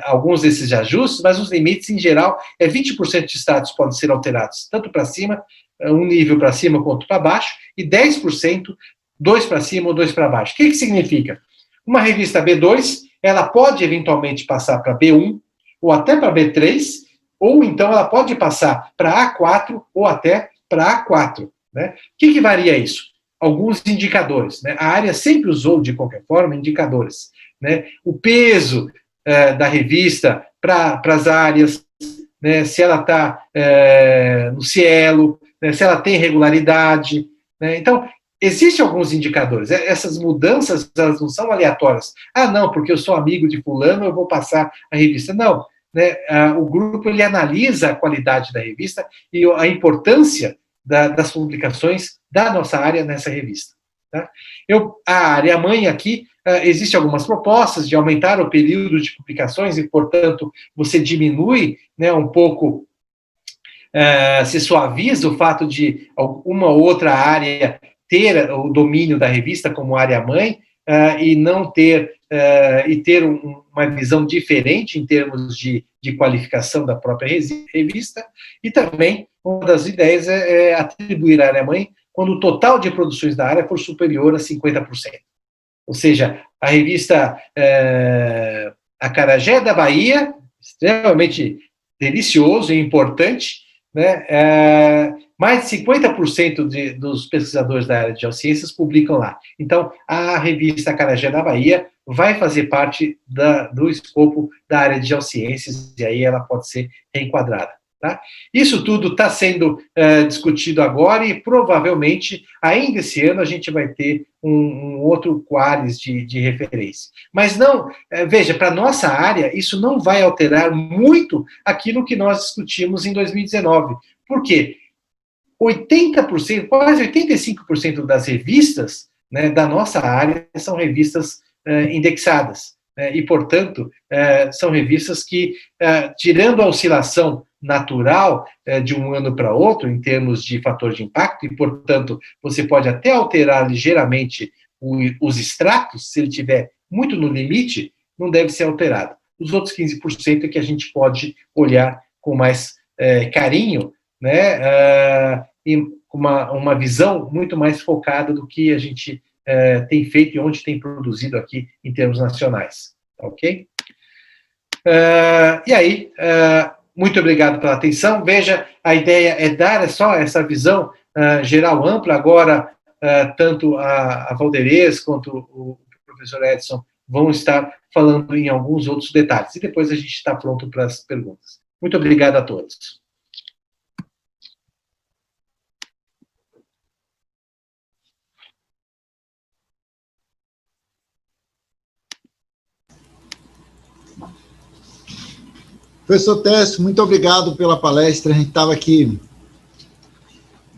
alguns desses ajustes, mas os limites, em geral, 20% de status podem ser alterados, tanto para cima, um nível para cima quanto para baixo, e 10%, 2 para cima ou 2 para baixo. O que significa? Uma revista B2, ela pode eventualmente passar para B1, ou até para B3, ou então ela pode passar para A4 ou até para A4. Né? O que varia isso? Alguns indicadores. Né? A área sempre usou, de qualquer forma, indicadores. Né? O peso da revista para as áreas, né? Se ela está no cielo, né? Se ela tem regularidade. Né? Então, existem alguns indicadores. Essas mudanças, elas não são aleatórias. Não, porque eu sou amigo de fulano, eu vou passar a revista. Não. Né? O grupo, ele analisa a qualidade da revista e a importância das publicações da nossa área nessa revista. Tá? A área-mãe aqui, existem algumas propostas de aumentar o período de publicações e, portanto, você diminui, né, um pouco, se suaviza o fato de uma ou outra área ter o domínio da revista como área-mãe e não ter, uma visão diferente em termos de qualificação da própria revista, e também uma das ideias é atribuir à área-mãe quando o total de produções da área for superior a 50%. Ou seja, a revista Acarajé da Bahia, extremamente delicioso e importante, né? Mais de 50% dos pesquisadores da área de geociências publicam lá. Então, a revista Acarajé da Bahia vai fazer parte do escopo da área de geociências, e aí ela pode ser reenquadrada. Tá? Isso tudo está sendo discutido agora e provavelmente ainda esse ano a gente vai ter um outro Qualis de referência. Mas não, veja, para a nossa área isso não vai alterar muito aquilo que nós discutimos em 2019. Por quê? 80%, quase 85% das revistas, né, da nossa área são revistas indexadas. E, portanto, são revistas que, tirando a oscilação natural de um ano para outro, em termos de fator de impacto, e, portanto, você pode até alterar ligeiramente os extratos, se ele estiver muito no limite, não deve ser alterado. Os outros 15% é que a gente pode olhar com mais carinho, né, e uma visão muito mais focada do que a gente tem feito e onde tem produzido aqui em termos nacionais. Ok? E aí, muito obrigado pela atenção. Veja, a ideia é dar só essa visão geral ampla. Agora, tanto a Valderez quanto o professor Edson vão estar falando em alguns outros detalhes. E depois a gente está pronto para as perguntas. Muito obrigado a todos. Professor Técio, muito obrigado pela palestra. A gente estava aqui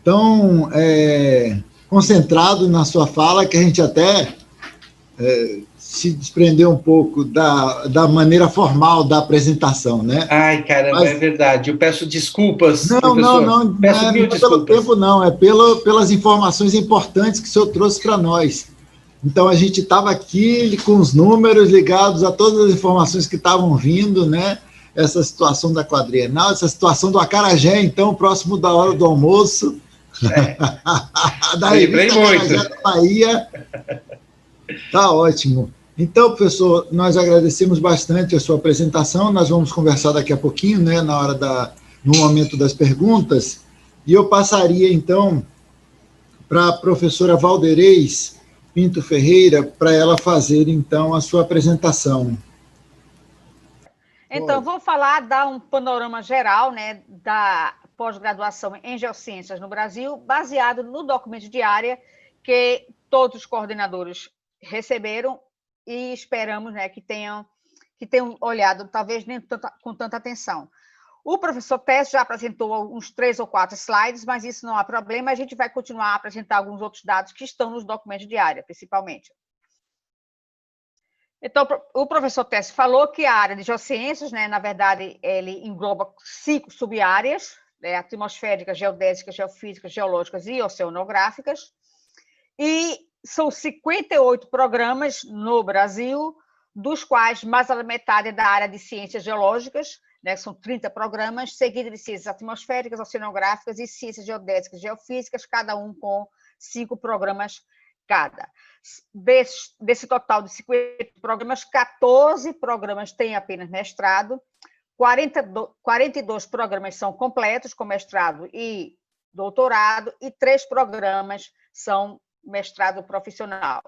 tão concentrado na sua fala que a gente até se desprendeu um pouco da maneira formal da apresentação, né? Ai, caramba, é verdade. Eu peço desculpas, professor. Não, peço mil desculpas. Pelo tempo, não. É pelas informações importantes que o senhor trouxe para nós. Então, a gente estava aqui com os números ligados a todas as informações que estavam vindo, né? Essa situação da quadrienal, essa situação do acarajé, então, próximo da hora do almoço, da revista Acarajé da Bahia. Tá ótimo. Então, professor, nós agradecemos bastante a sua apresentação. Nós vamos conversar daqui a pouquinho, né, no momento das perguntas, e eu passaria, então, para a professora Valderez Pinto Ferreira, para ela fazer, então, a sua apresentação. Então, vou dar um panorama geral, né, da pós-graduação em Geociências no Brasil, baseado no documento de área que todos os coordenadores receberam e esperamos, né, que tenham olhado, talvez nem com tanta atenção. O professor Técio já apresentou uns 3 ou 4 slides, mas isso não há problema, a gente vai continuar a apresentar alguns outros dados que estão nos documentos de área, principalmente. Então, o professor Técio falou que a área de geociências, né, na verdade, ele engloba 5 sub-áreas, né, atmosféricas, geodésicas, geofísicas, geológicas e oceanográficas, e são 58 programas no Brasil, dos quais mais da metade é da área de ciências geológicas, né, são 30 programas, seguido de ciências atmosféricas, oceanográficas e ciências geodésicas e geofísicas, cada um com 5 programas cada. Desse total de 50 programas, 14 programas têm apenas mestrado, 42 programas são completos, com mestrado e doutorado, e 3 programas são mestrado profissional.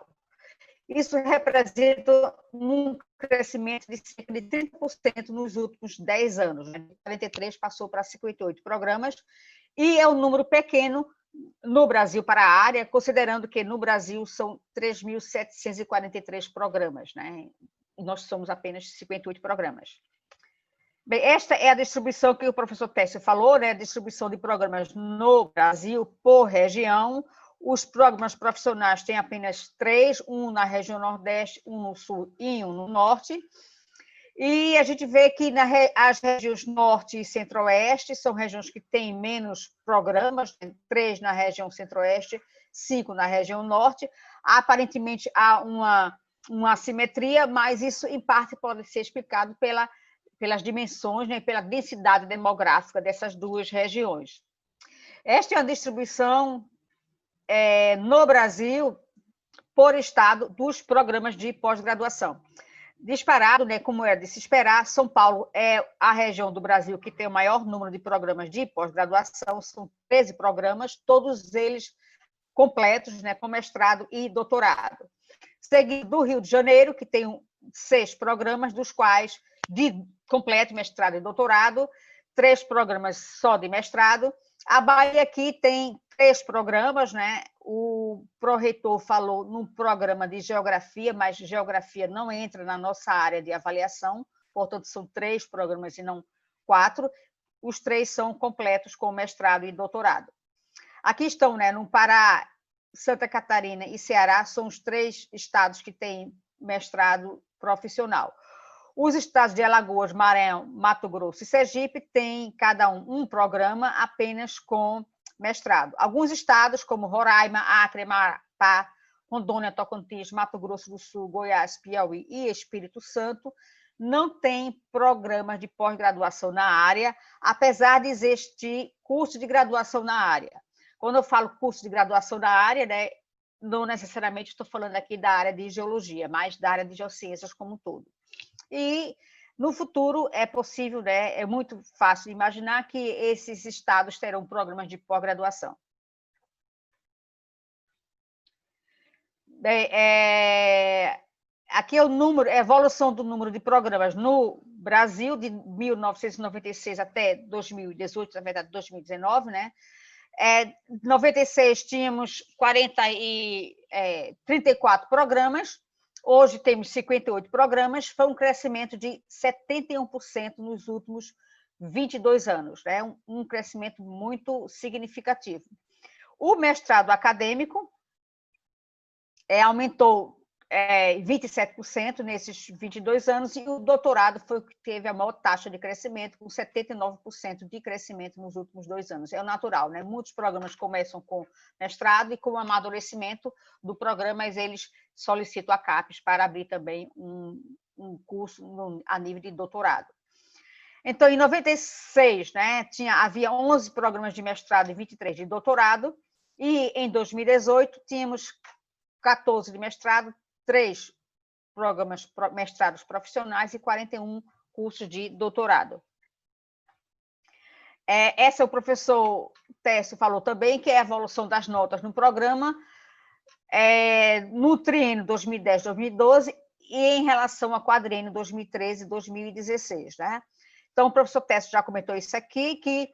Isso representa um crescimento de cerca de 30% nos últimos 10 anos. Né? 43 passou para 58 programas, e é um número pequeno no Brasil para a área, considerando que no Brasil são 3.743 programas, né? E nós somos apenas 58 programas. Bem, esta é a distribuição que o professor Técio falou, né? A distribuição de programas no Brasil por região. Os programas profissionais têm apenas 3, um na região Nordeste, um no Sul e um no Norte. E a gente vê que as regiões Norte e Centro-Oeste são regiões que têm menos programas, 3 na região Centro-Oeste, 5 na região Norte. Aparentemente há uma assimetria, mas isso, em parte, pode ser explicado pelas dimensões, né, pela densidade demográfica dessas duas regiões. Esta é a distribuição no Brasil, por estado, dos programas de pós-graduação. Disparado, né, como era de se esperar, São Paulo é a região do Brasil que tem o maior número de programas de pós-graduação, são 13 programas, todos eles completos, né, com mestrado e doutorado. Seguido do Rio de Janeiro, que tem 6 programas, dos quais de completo, mestrado e doutorado, 3 programas só de mestrado. A Bahia aqui tem 3 programas, né? O pró-reitor falou num programa de geografia, mas geografia não entra na nossa área de avaliação, portanto, são 3 programas e não 4. Os 3 são completos com mestrado e doutorado. Aqui estão, né? No Pará, Santa Catarina e Ceará, são os 3 estados que têm mestrado profissional. Os estados de Alagoas, Maranhão, Mato Grosso e Sergipe têm cada um programa apenas com mestrado. Alguns estados, como Roraima, Acre, Amapá, Rondônia, Tocantins, Mato Grosso do Sul, Goiás, Piauí e Espírito Santo, não têm programas de pós-graduação na área, apesar de existir curso de graduação na área. Quando eu falo curso de graduação na área, né, não necessariamente estou falando aqui da área de geologia, mas da área de geociências como um todo. E No futuro, é possível, né, é muito fácil de imaginar que esses estados terão programas de pós-graduação. Bem, aqui é o número, a evolução do número de programas no Brasil, de 1996 até 2018, na verdade, 2019, né? Em 96 tínhamos 34 programas, hoje temos 58 programas, foi um crescimento de 71% nos últimos 22 anos, né? Um crescimento muito significativo. O mestrado acadêmico aumentou 27% nesses 22 anos, e o doutorado foi o que teve a maior taxa de crescimento, com 79% de crescimento nos últimos 2 anos. É o natural, né? Muitos programas começam com mestrado, e com o amadurecimento do programa, eles solicitam a CAPES para abrir também um curso a nível de doutorado. Então, em 96, né, havia 11 programas de mestrado e 23 de doutorado, e em 2018 tínhamos 14 de mestrado, 3 programas mestrados profissionais e 41 cursos de doutorado. Essa o professor Técio falou também, que é a evolução das notas no programa, no triênio 2010-2012 e em relação ao quadriênio 2013-2016. Né? Então, o professor Técio já comentou isso aqui, que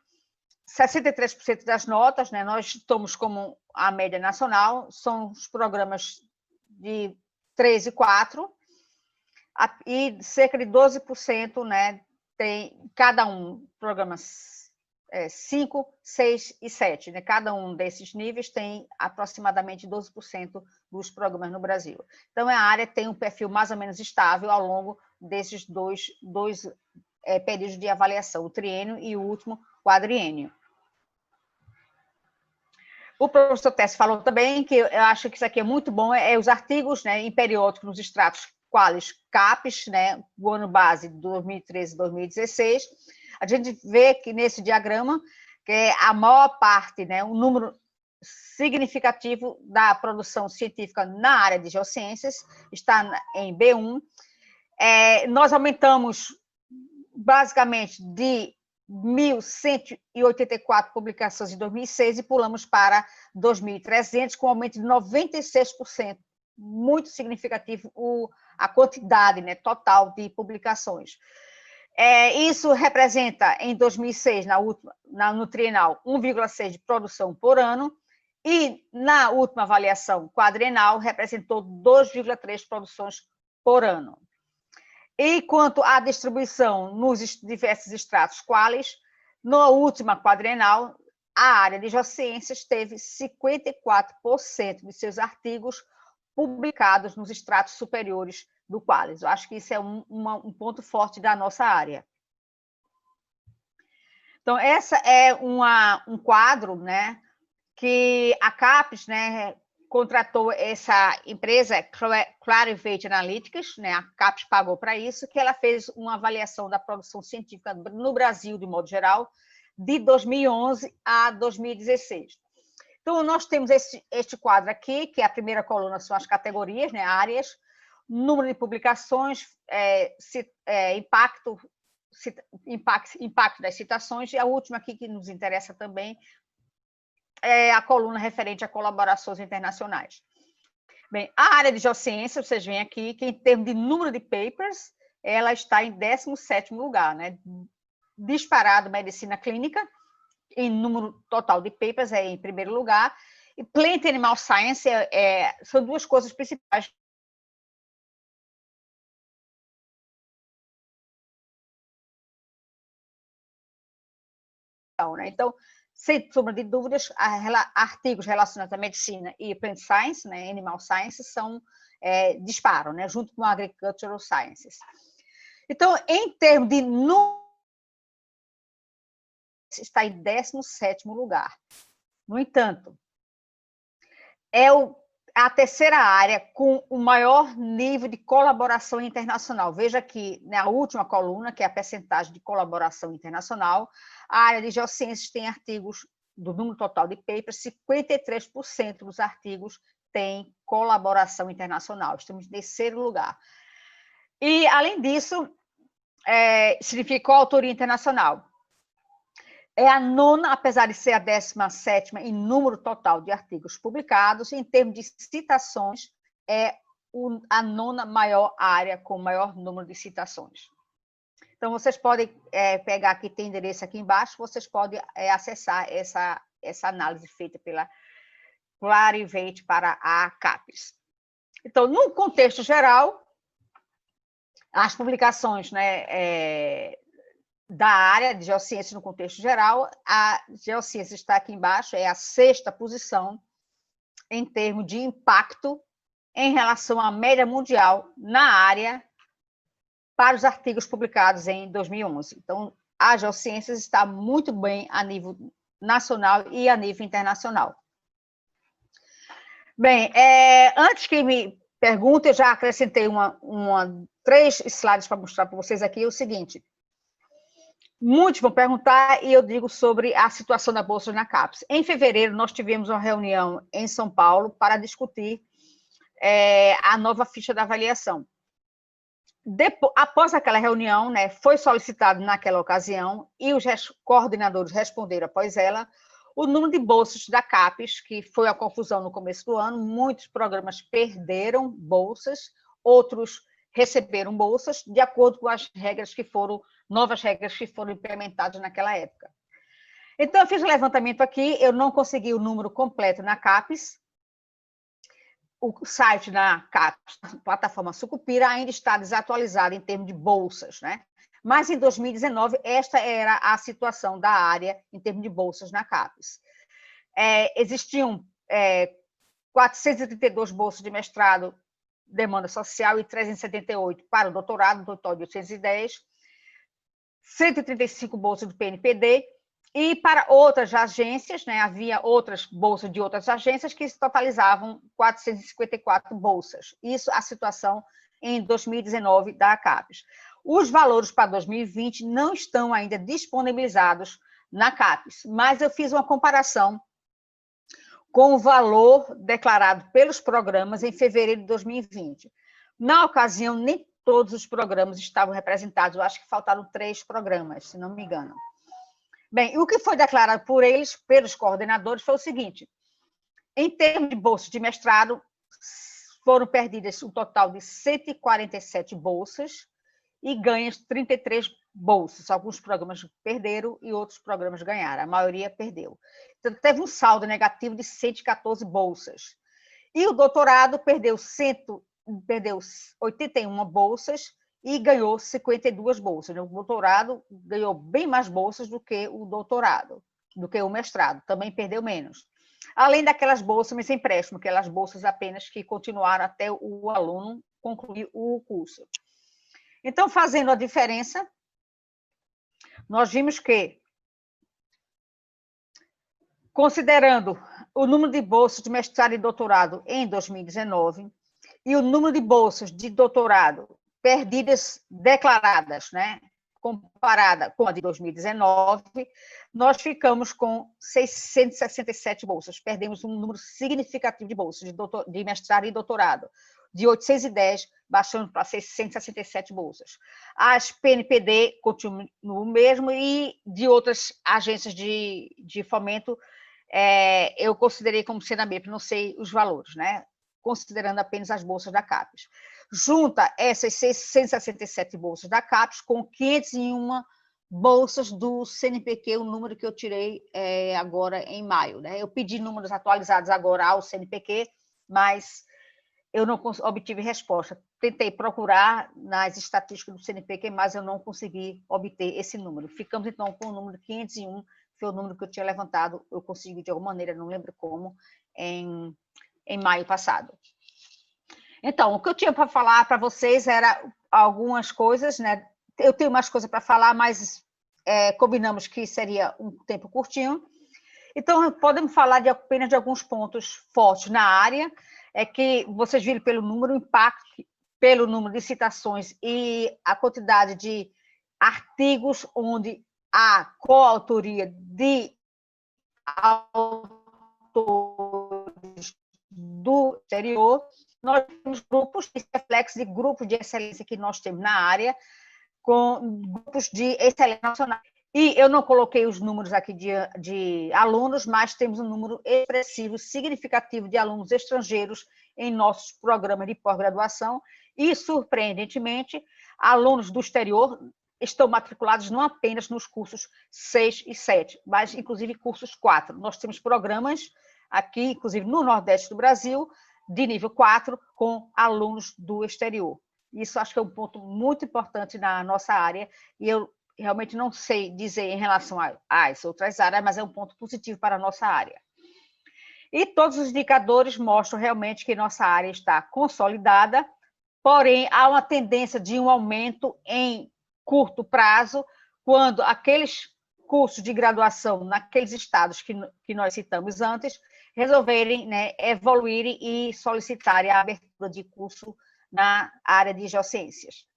63% das notas, né, nós estamos como a média nacional, são os programas de 3 e 4, e cerca de 12%, né, tem cada um programas 5, 6 e 7. Né? Cada um desses níveis tem aproximadamente 12% dos programas no Brasil. Então, a área tem um perfil mais ou menos estável ao longo desses dois períodos de avaliação, o triênio e o último quadriênio. O professor Técio falou também, que eu acho que isso aqui é muito bom, os artigos, né, em periódicos nos extratos quales CAPES, né, o ano base de 2013 e 2016. A gente vê que nesse diagrama, que a maior parte, né, um número significativo da produção científica na área de geociências está em B1. Nós aumentamos basicamente de 1.184 publicações em 2006 e pulamos para 2.300, com um aumento de 96%, muito significativo a quantidade, né, total de publicações. Isso representa, em 2006, no trienal, 1,6 de produção por ano, e na última avaliação quadrienal representou 2,3 produções por ano. E quanto à distribuição nos diversos estratos quales, na última quadrienal, a área de geociências teve 54% de seus artigos publicados nos estratos superiores do quales. Eu acho que isso é um ponto forte da nossa área. Então, essa é um quadro, né, que a CAPES, né, contratou essa empresa, Clarivate Analytics, né, a CAPES pagou para isso, que ela fez uma avaliação da produção científica no Brasil, de modo geral, de 2011 a 2016. Então, nós temos este quadro aqui, que é a primeira coluna, são as categorias, né, áreas, número de publicações, impacto das citações, e a última aqui que nos interessa também, a coluna referente a colaborações internacionais. Bem, a área de geociência, vocês veem aqui, que em termos de número de papers, ela está em 17º lugar, né? Disparado medicina clínica, em número total de papers, em primeiro lugar, e Plant Animal Science são duas coisas principais. Então, sem sombra de dúvidas, artigos relacionados à medicina e Plant Science, né, Animal Science, disparam, né, junto com Agricultural Sciences. Então, em termos de número, está em 17º lugar. No entanto, a terceira área com o maior nível de colaboração internacional. Veja aqui, na última coluna, que é a percentagem de colaboração internacional, a área de geociências tem artigos, do número total de papers, 53% dos artigos têm colaboração internacional. Estamos em terceiro lugar. E, além disso, significa coautoria internacional. É a nona, apesar de ser a 17ª em número total de artigos publicados, em termos de citações, é a nona maior área com maior número de citações. Então, vocês podem pegar aqui, tem endereço aqui embaixo, vocês podem acessar essa análise feita pela Clarivate para a CAPES. Então, no contexto geral, as publicações, né, da área de geociências no contexto geral, a geociência está aqui embaixo, é a 6ª posição em termos de impacto em relação à média mundial na área para os artigos publicados em 2011. Então, a geociências está muito bem a nível nacional e a nível internacional. Bem, antes que me perguntem, eu já acrescentei 3 slides para mostrar para vocês aqui o seguinte. Muitos vão perguntar e eu digo sobre a situação da Bolsa na CAPES. Em fevereiro, nós tivemos uma reunião em São Paulo para discutir a nova ficha da avaliação. Após aquela reunião, né, foi solicitado naquela ocasião, e os coordenadores responderam após ela, o número de bolsas da CAPES, que foi a confusão no começo do ano, muitos programas perderam bolsas, outros receberam bolsas, de acordo com as regras que foram, novas regras que foram implementadas naquela época. Então, eu fiz um levantamento aqui, eu não consegui o número completo na CAPES, o site da CAPES, a plataforma Sucupira, ainda está desatualizado em termos de bolsas, né? Mas em 2019, esta era a situação da área em termos de bolsas na CAPES. Existiam 432 bolsas de mestrado, demanda social, e 378 para o doutorado, um total de 810, 135 bolsas do PNPD, e para outras agências, né, havia outras bolsas de outras agências que totalizavam 454 bolsas. Isso a situação em 2019 da CAPES. Os valores para 2020 não estão ainda disponibilizados na CAPES, mas eu fiz uma comparação com o valor declarado pelos programas em fevereiro de 2020. Na ocasião, nem todos os programas estavam representados, eu acho que faltaram 3 programas, se não me engano. Bem, o que foi declarado por eles, pelos coordenadores, foi o seguinte: em termos de bolsas de mestrado, foram perdidas um total de 147 bolsas e ganhas 33 bolsas. Alguns programas perderam e outros programas ganharam, a maioria perdeu. Então, teve um saldo negativo de 114 bolsas. E o doutorado perdeu 81 bolsas e ganhou 52 bolsas. O doutorado ganhou bem mais bolsas do que o doutorado, do que o mestrado, também perdeu menos. Além daquelas bolsas sem empréstimo, aquelas bolsas apenas que continuaram até o aluno concluir o curso. Então, fazendo a diferença, nós vimos que, considerando o número de bolsas de mestrado e doutorado em 2019 e o número de bolsas de doutorado perdidas declaradas, né, comparada com a de 2019, nós ficamos com 667 bolsas. Perdemos um número significativo de bolsas de mestrado e doutorado, de 810, baixando para 667 bolsas. As PNPD continuam o mesmo, e de outras agências de fomento, eu considerei como sendo a mesma, não sei os valores, né? Considerando apenas as bolsas da CAPES. Junta essas 667 bolsas da CAPES com 501 bolsas do CNPq, o número que eu tirei agora em maio, né? Eu pedi números atualizados agora ao CNPq, mas eu não obtive resposta. Tentei procurar nas estatísticas do CNPq, mas eu não consegui obter esse número. Ficamos, então, com o número 501, que foi o número que eu tinha levantado, eu consegui de alguma maneira, não lembro como, em maio passado. Então, o que eu tinha para falar para vocês era algumas coisas, né? Eu tenho mais coisas para falar, mas combinamos que seria um tempo curtinho. Então, podemos falar apenas de alguns pontos fortes na área, que vocês viram pelo número, o impacto, pelo número de citações e a quantidade de artigos onde há coautoria de autores do exterior. Nós temos grupos de reflexos e grupos de excelência que nós temos na área, com grupos de excelência nacional. E eu não coloquei os números aqui de alunos, mas temos um número expressivo, significativo de alunos estrangeiros em nossos programas de pós-graduação e, surpreendentemente, alunos do exterior estão matriculados não apenas nos cursos 6 e 7, mas, inclusive, cursos 4. Nós temos programas aqui, inclusive no Nordeste do Brasil, de nível 4, com alunos do exterior. Isso acho que é um ponto muito importante na nossa área, e eu realmente não sei dizer em relação às outras áreas, mas é um ponto positivo para a nossa área. E todos os indicadores mostram realmente que nossa área está consolidada, porém, há uma tendência de um aumento em curto prazo, quando aqueles cursos de graduação naqueles estados que nós citamos antes, resolverem, né, evoluírem e solicitarem a abertura de curso na área de geociências.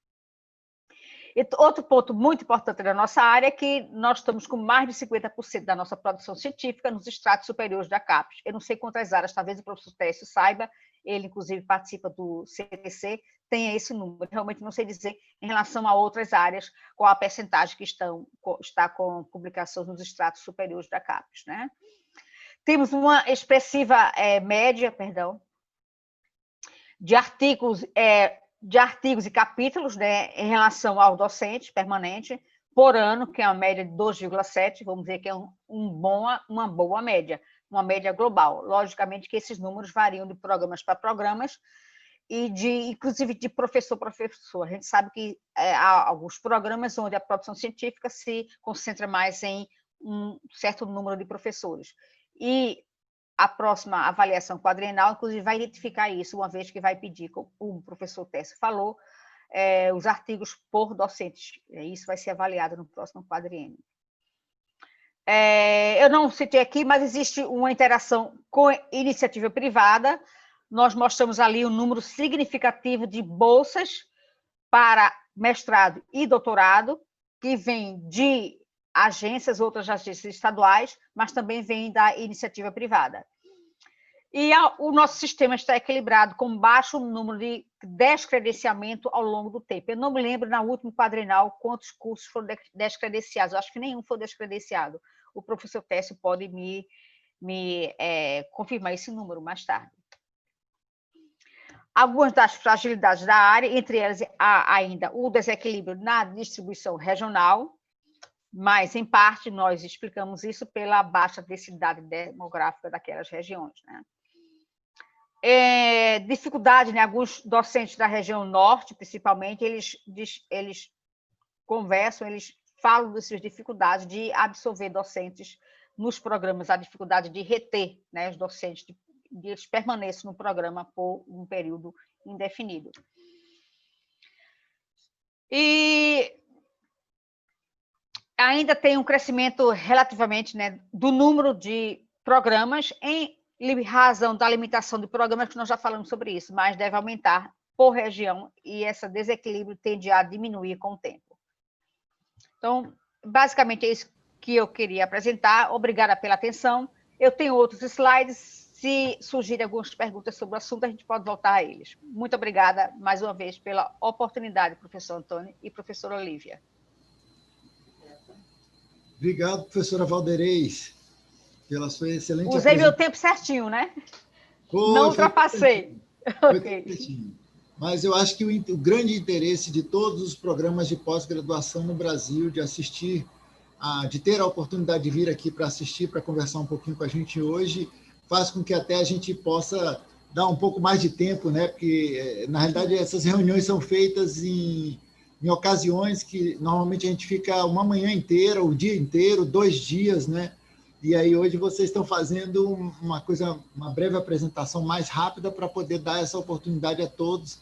E outro ponto muito importante da nossa área é que nós estamos com mais de 50% da nossa produção científica nos estratos superiores da CAPES. Eu não sei quantas áreas, talvez o professor Técio saiba, ele, inclusive, participa do CTC, tem esse número. Realmente não sei dizer em relação a outras áreas qual a percentagem que está com publicações nos estratos superiores da CAPES, né? Temos uma expressiva média, de artigos e capítulos, né, em relação ao docente permanente por ano, que é uma média de 2,7, vamos dizer que é uma boa média, uma média global. Logicamente que esses números variam de programas para programas e inclusive de professor para professor. A gente sabe que há alguns programas onde a produção científica se concentra mais em um certo número de professores. E a próxima avaliação quadrienal, inclusive, vai identificar isso, uma vez que vai pedir, como o professor Técio falou, os artigos por docentes. Isso vai ser avaliado no próximo quadriênio. Eu não citei aqui, mas existe uma interação com iniciativa privada. Nós mostramos ali um número significativo de bolsas para mestrado e doutorado, que vem de agências, outras agências estaduais, mas também vem da iniciativa privada. E o nosso sistema está equilibrado, com baixo número de descredenciamento ao longo do tempo. Eu não me lembro, na última quadrienal, quantos cursos foram descredenciados. Eu acho que nenhum foi descredenciado. O professor Técio pode me confirmar esse número mais tarde. Algumas das fragilidades da área, entre elas há ainda o desequilíbrio na distribuição regional, mas, em parte, nós explicamos isso pela baixa densidade demográfica daquelas regiões, né? Dificuldade, né? Alguns docentes da região norte, principalmente, eles conversam, eles falam das suas dificuldades de absorver docentes nos programas, a dificuldade de reter, né, os docentes, de eles permaneçam no programa por um período indefinido. E ainda tem um crescimento relativamente, né, do número de programas, em razão da limitação de programas, que nós já falamos sobre isso, mas deve aumentar por região, e esse desequilíbrio tende a diminuir com o tempo. Então, basicamente é isso que eu queria apresentar. Obrigada pela atenção. Eu tenho outros slides. Se surgirem algumas perguntas sobre o assunto, a gente pode voltar a eles. Muito obrigada, mais uma vez, pela oportunidade, professor Antônio e professora Olívia. Obrigado, professora Valderez, pela sua excelente apresentação. Usei meu tempo certinho, né? Não ultrapassei. Okay. Mas eu acho que o grande interesse de todos os programas de pós-graduação no Brasil, de ter a oportunidade de vir aqui para assistir, para conversar um pouquinho com a gente hoje, faz com que até a gente possa dar um pouco mais de tempo, né? Porque, na realidade, essas reuniões são feitas em ocasiões que normalmente a gente fica uma manhã inteira, o dia inteiro, 2 dias, né? E aí hoje vocês estão fazendo uma breve apresentação mais rápida para poder dar essa oportunidade a todos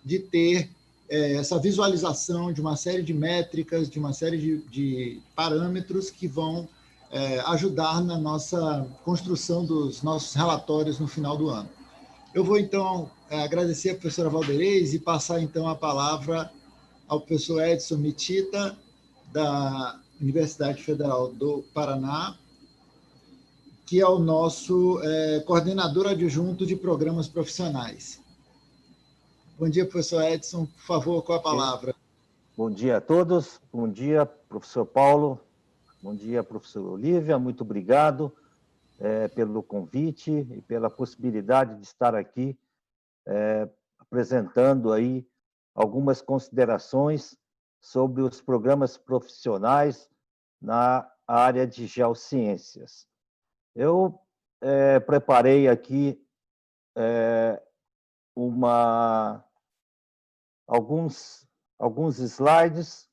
de ter essa visualização de uma série de métricas, de uma série de parâmetros que vão ajudar na nossa construção dos nossos relatórios no final do ano. Eu vou, então, agradecer a professora Valderez e passar, então, a palavra ao professor Edson Mitita, da Universidade Federal do Paraná, que é o nosso coordenador adjunto de programas profissionais. Bom dia, professor Edson. Por favor, com a palavra. Bom dia a todos, bom dia, professor Paulo, bom dia, professor Olívia, muito obrigado pelo convite e pela possibilidade de estar aqui apresentando aí algumas considerações sobre os programas profissionais na área de geociências. Eu preparei aqui alguns slides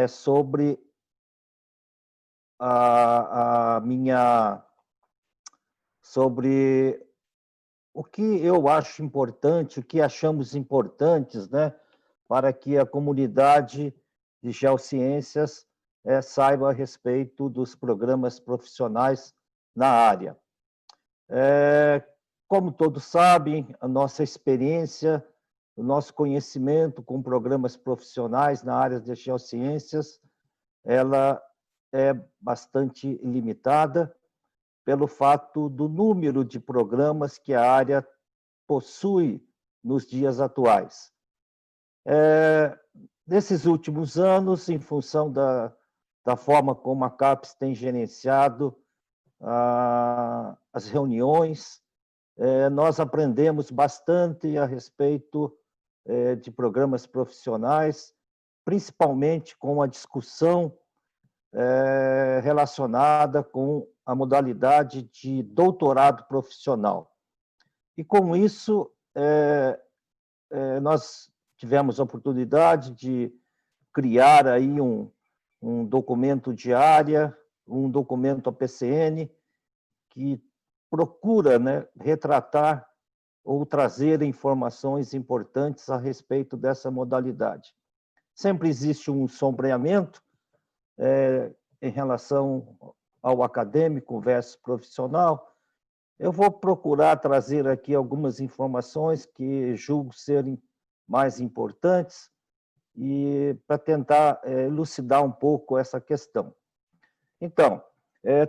sobre sobre o que eu acho importante, o que achamos importantes, né, para que a comunidade de geociências saiba a respeito dos programas profissionais na área. Como todos sabem, a nossa experiência, o nosso conhecimento com programas profissionais na área de geociências, ela é bastante limitada pelo fato do número de programas que a área possui nos dias atuais. Nesses últimos anos, em função da forma como a CAPES tem gerenciado as reuniões, nós aprendemos bastante a respeito de programas profissionais, principalmente com a discussão relacionada com a modalidade de doutorado profissional. E com isso, nós tivemos a oportunidade de criar aí um documento de área, um documento APCN, que procura, né, retratar ou trazer informações importantes a respeito dessa modalidade. Sempre existe um sombreamento em relação ao acadêmico versus profissional. Eu vou procurar trazer aqui algumas informações que julgo serem mais importantes e para tentar elucidar um pouco essa questão. Então,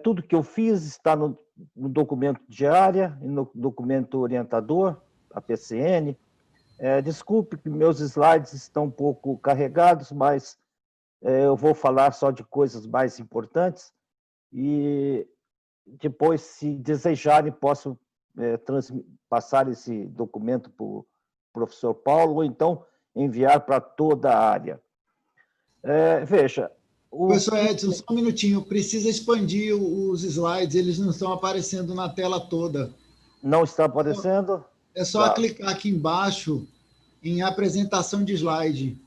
tudo que eu fiz está no documento de área e no documento orientador, a PCN. Desculpe que meus slides estão um pouco carregados, mas eu vou falar só de coisas mais importantes e depois, se desejarem, posso passar esse documento para o professor Paulo ou então enviar para toda a área. Veja... Professor Edson, só um minutinho, precisa expandir os slides, eles não estão aparecendo na tela toda. Não está aparecendo? É só clicar aqui embaixo em apresentação de slide.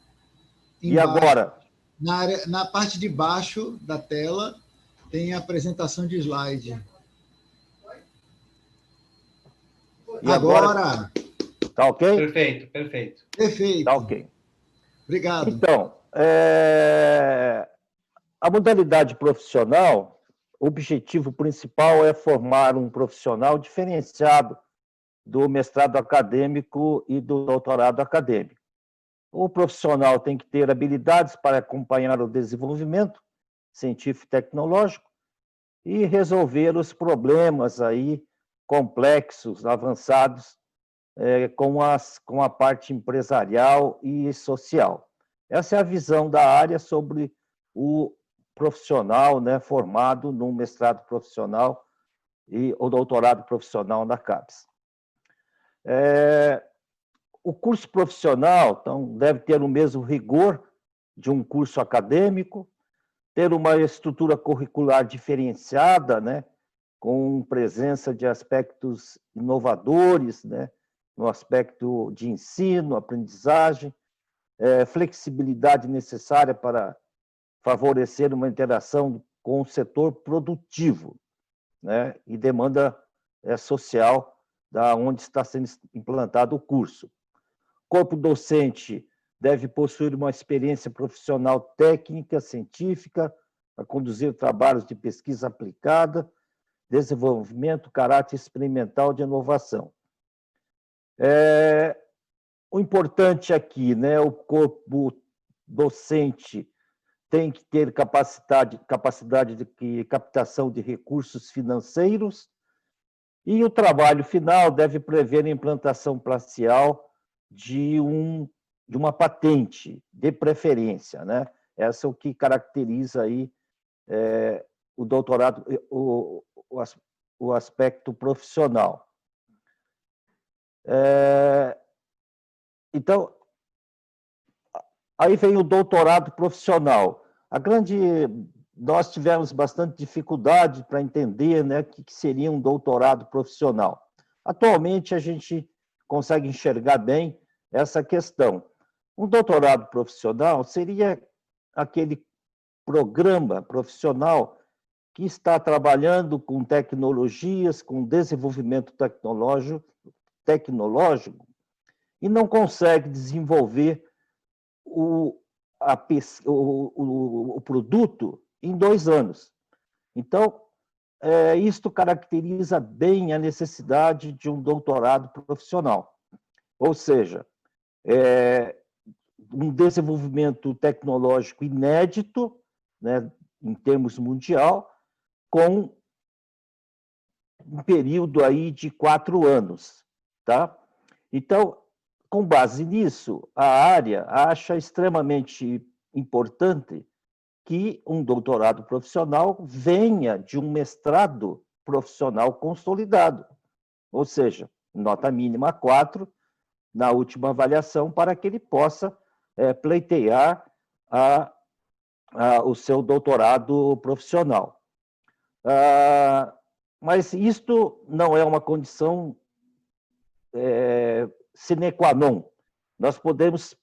E agora? Na parte de baixo da tela tem a apresentação de slide. E agora? Tá ok? Perfeito, perfeito. Perfeito. Tá ok. Obrigado. Então, a modalidade profissional, o objetivo principal é formar um profissional diferenciado do mestrado acadêmico e do doutorado acadêmico. O profissional tem que ter habilidades para acompanhar o desenvolvimento científico e tecnológico e resolver os problemas aí complexos, avançados, com a parte empresarial e social. Essa é a visão da área sobre o profissional, né, formado num mestrado profissional ou doutorado profissional na CAPES. O curso profissional, então, deve ter o mesmo rigor de um curso acadêmico, ter uma estrutura curricular diferenciada, né, com presença de aspectos inovadores, né, no aspecto de ensino, aprendizagem, flexibilidade necessária para favorecer uma interação com o setor produtivo, né, e demanda social da onde está sendo implantado o curso. Corpo docente deve possuir uma experiência profissional técnica, científica, para conduzir trabalhos de pesquisa aplicada, desenvolvimento, caráter experimental de inovação. O importante aqui, né, o corpo docente tem que ter capacidade de captação de recursos financeiros e o trabalho final deve prever a implantação parcial de um de uma patente, de preferência, né? Essa é o que caracteriza aí o doutorado, o aspecto profissional. Então, aí vem o doutorado profissional. Nós tivemos bastante dificuldade para entender, né, o que seria um doutorado profissional. Atualmente, a gente consegue enxergar bem essa questão. Um doutorado profissional seria aquele programa profissional que está trabalhando com tecnologias, com desenvolvimento tecnológico e não consegue desenvolver o produto em 2 anos. Então, isto caracteriza bem a necessidade de um doutorado profissional. Ou seja, um desenvolvimento tecnológico inédito, né, em termos mundial, com um período aí de 4 anos. Tá? Então, com base nisso, a área acha extremamente importante que um doutorado profissional venha de um mestrado profissional consolidado, ou seja, nota mínima 4 na última avaliação, para que ele possa pleitear o seu doutorado profissional. Mas isto não é uma condição sine qua non. Nós podemos,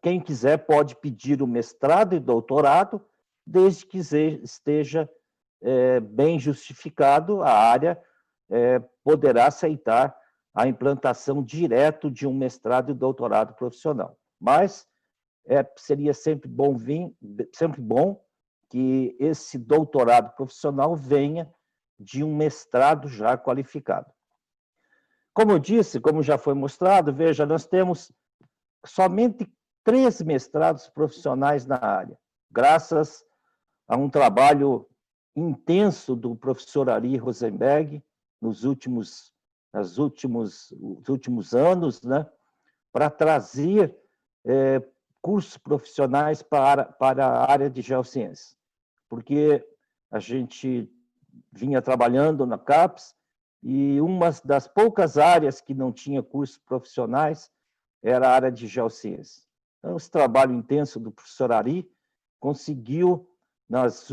quem quiser pode pedir o mestrado e doutorado, desde que esteja bem justificado, a área poderá aceitar a implantação direto de um mestrado e doutorado profissional. Mas seria sempre bom que esse doutorado profissional venha de um mestrado já qualificado. Como eu disse, como já foi mostrado, veja, nós temos somente 3 mestrados profissionais na área, graças a um trabalho intenso do professor Ari Rosenberg nos últimos anos, né, para trazer cursos profissionais para a área de geociências, porque a gente vinha trabalhando na CAPES e uma das poucas áreas que não tinha cursos profissionais era a área de geociências. Então, esse trabalho intenso do professor Ari conseguiu, nos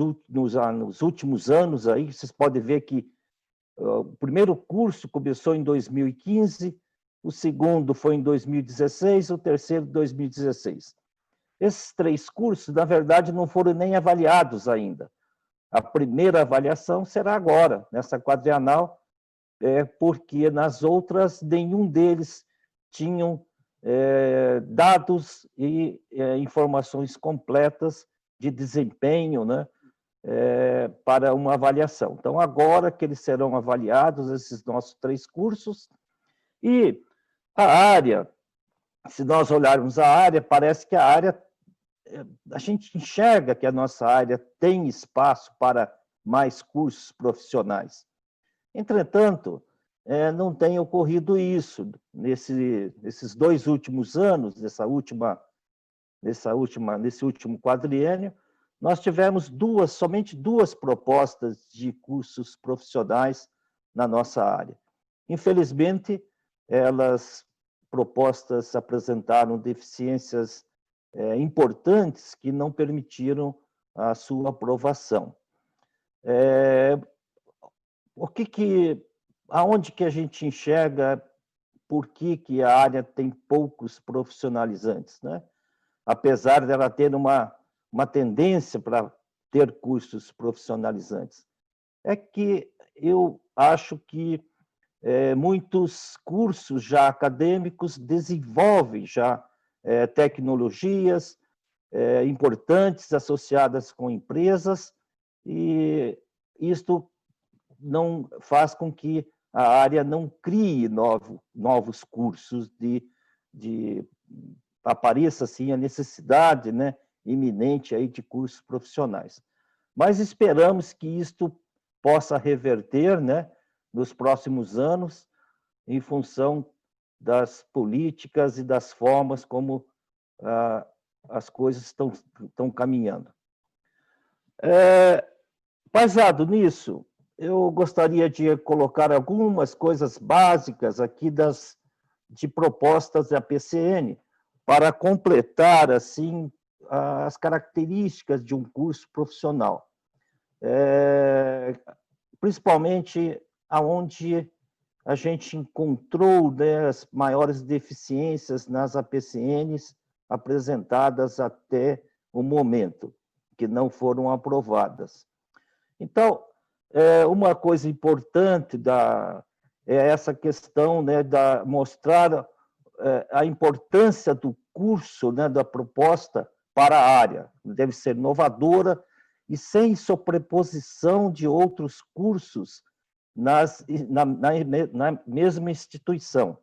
últimos anos, aí, vocês podem ver que o primeiro curso começou em 2015, o segundo foi em 2016, o terceiro em 2016. Esses 3 cursos, na verdade, não foram nem avaliados ainda. A primeira avaliação será agora, nessa quadrienal, porque nas outras nenhum deles tinham dados e informações completas de desempenho, né, para uma avaliação. Então, agora que eles serão avaliados, esses nossos 3 cursos, e a área, se nós olharmos a área, parece que a gente enxerga que a nossa área tem espaço para mais cursos profissionais. Entretanto, não tem ocorrido isso. Nesses 2 últimos anos, nesse último quadriênio, nós tivemos somente 2 propostas de cursos profissionais na nossa área. Infelizmente, propostas apresentaram deficiências importantes que não permitiram a sua aprovação. Aonde que a gente enxerga por que a área tem poucos profissionalizantes, né? Apesar dela ter uma tendência para ter cursos profissionalizantes. É que eu acho que muitos cursos já acadêmicos desenvolvem já tecnologias importantes associadas com empresas, e isto não faz com que a área não crie novos cursos, apareça assim a necessidade, né, iminente aí de cursos profissionais. Mas esperamos que isto possa reverter, né, nos próximos anos, em função das políticas e das formas como as coisas estão caminhando. Baseado nisso, eu gostaria de colocar algumas coisas básicas aqui de propostas da PCN para completar assim as características de um curso profissional, principalmente aonde a gente encontrou, né, as maiores deficiências nas APCNs apresentadas até o momento, que não foram aprovadas. Então, uma coisa importante é essa questão, né, mostrar a importância do curso, né, da proposta para a área. Deve ser inovadora e sem sobreposição de outros cursos na mesma instituição.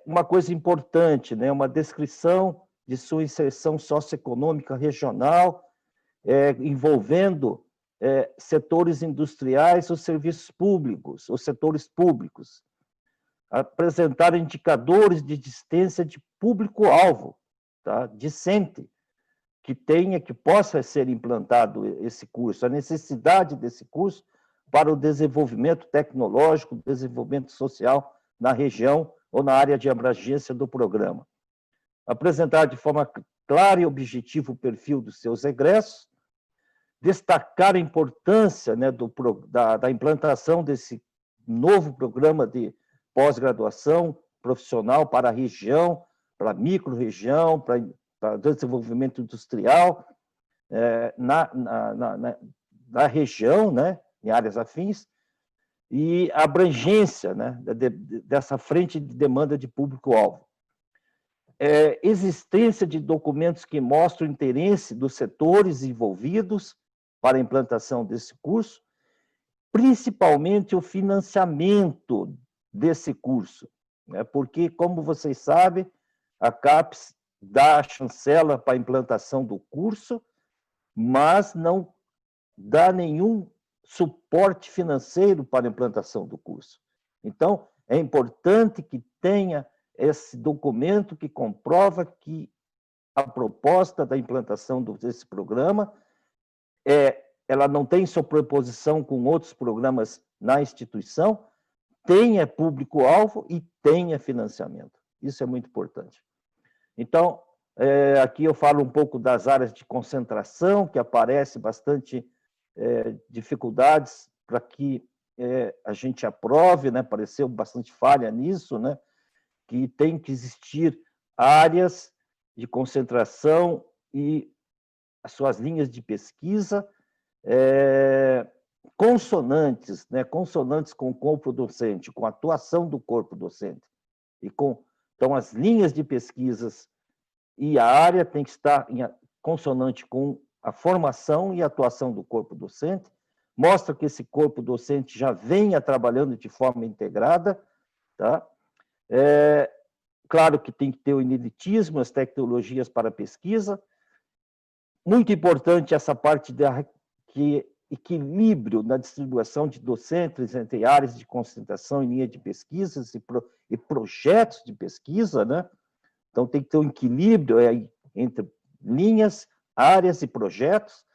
Uma coisa importante, né, uma descrição de sua inserção socioeconômica regional, envolvendo setores industriais ou serviços públicos, ou setores públicos. Apresentar indicadores de distância de público-alvo, tá, discente, que possa ser implantado esse curso, a necessidade desse curso para o desenvolvimento tecnológico, desenvolvimento social na região ou na área de abrangência do programa. Apresentar de forma clara e objetiva o perfil dos seus egressos, destacar a importância, né, da implantação desse novo programa de pós-graduação profissional para a região, para a micro-região, para desenvolvimento industrial na região, né, em áreas afins, e a abrangência, né, dessa frente de demanda de público-alvo. Existência de documentos que mostram o interesse dos setores envolvidos para a implantação desse curso, principalmente o financiamento desse curso, né, porque, como vocês sabem, a CAPES dá a chancela para a implantação do curso, mas não dá nenhum suporte financeiro para a implantação do curso. Então, é importante que tenha esse documento que comprova que a proposta da implantação desse programa ela não tem sobreposição com outros programas na instituição, tenha público-alvo e tenha financiamento. Isso é muito importante. Então, aqui eu falo um pouco das áreas de concentração, que aparece bastante dificuldades para que a gente aprove, né? Apareceu bastante falha nisso, né? Que tem que existir áreas de concentração e as suas linhas de pesquisa consonantes, né? Consonantes com o corpo docente, com a atuação do corpo docente. Então, as linhas de pesquisas e a área tem que estar consonante com a formação e a atuação do corpo docente, mostra que esse corpo docente já venha trabalhando de forma integrada, tá? Claro que tem que ter o ineditismo, as tecnologias para pesquisa. Muito importante essa parte que equilíbrio na distribuição de docentes entre áreas de concentração e linha de pesquisas e projetos de pesquisa, né? Então, tem que ter um equilíbrio entre linhas, áreas e projetos.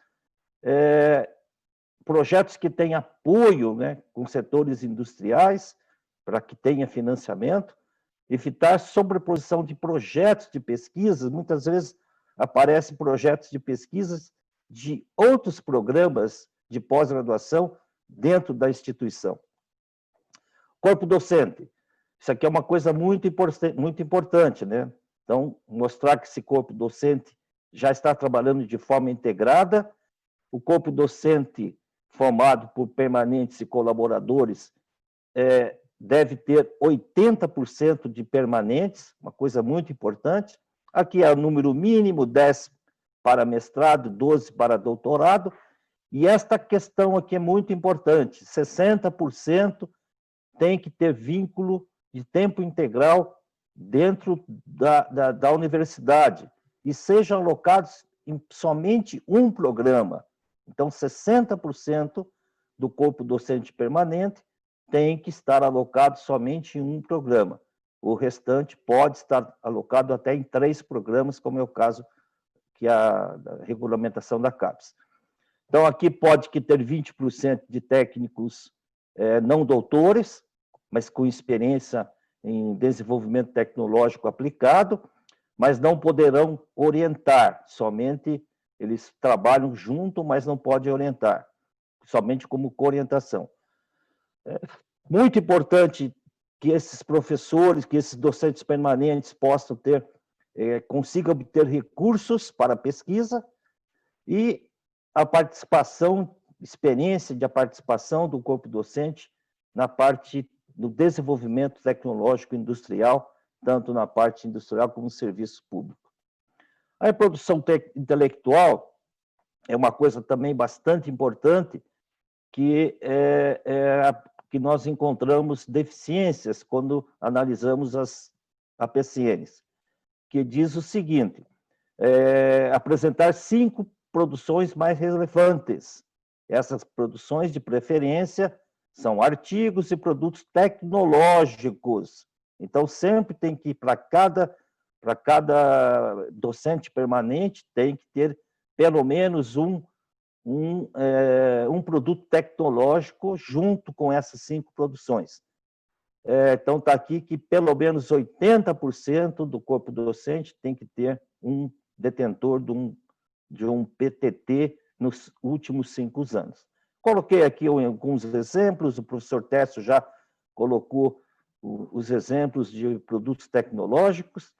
Projetos que têm apoio, né, com setores industriais, para que tenha financiamento. Evitar sobreposição de projetos de pesquisa. Muitas vezes aparecem projetos de pesquisas de outros programas de pós-graduação dentro da instituição. Corpo docente. Isso aqui é uma coisa muito importante, né? Então, mostrar que esse corpo docente já está trabalhando de forma integrada. O corpo docente formado por permanentes e colaboradores deve ter 80% de permanentes, uma coisa muito importante. Aqui é o número mínimo, 10 para mestrado, 12 para doutorado. E esta questão aqui é muito importante, 60% tem que ter vínculo de tempo integral dentro da universidade e sejam alocados em somente um programa. Então, 60% do corpo docente permanente tem que estar alocado somente em um programa. o restante pode estar alocado até em 3 programas, como é o caso que da regulamentação da CAPES. Então, aqui pode que ter 20% de técnicos não doutores, mas com experiência em desenvolvimento tecnológico aplicado, mas não poderão orientar, somente eles trabalham junto, mas não podem orientar, somente como coorientação. Muito importante que esses professores, que esses docentes permanentes possam consigam obter recursos para a pesquisa e a participação, experiência de participação do corpo docente na parte do desenvolvimento tecnológico industrial, tanto na parte industrial como no serviço público. A produção intelectual é uma coisa também bastante importante, que que nós encontramos deficiências quando analisamos as APCNs, que diz o seguinte: apresentar 5 produções mais relevantes. Essas produções, de preferência, são artigos e produtos tecnológicos. Então, sempre tem que, para cada docente permanente, tem que ter pelo menos um produto tecnológico junto com essas 5 produções. Então, está aqui que pelo menos 80% do corpo docente tem que ter um detentor de um PTT nos últimos 5 anos. Coloquei aqui alguns exemplos, o professor Tércio já colocou os exemplos de produtos tecnológicos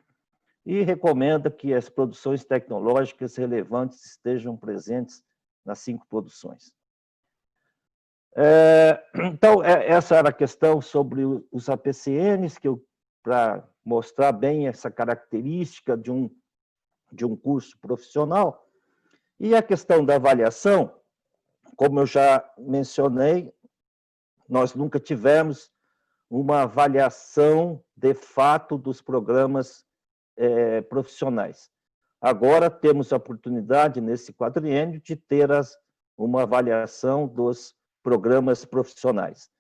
e recomenda que as produções tecnológicas relevantes estejam presentes nas 5 produções. Então, essa era a questão sobre os APCNs, para mostrar bem essa característica de um curso profissional. E a questão da avaliação, como eu já mencionei, nós nunca tivemos uma avaliação de fato dos programas profissionais. Agora temos a oportunidade, nesse quadriênio, de ter uma avaliação dos programas profissionais.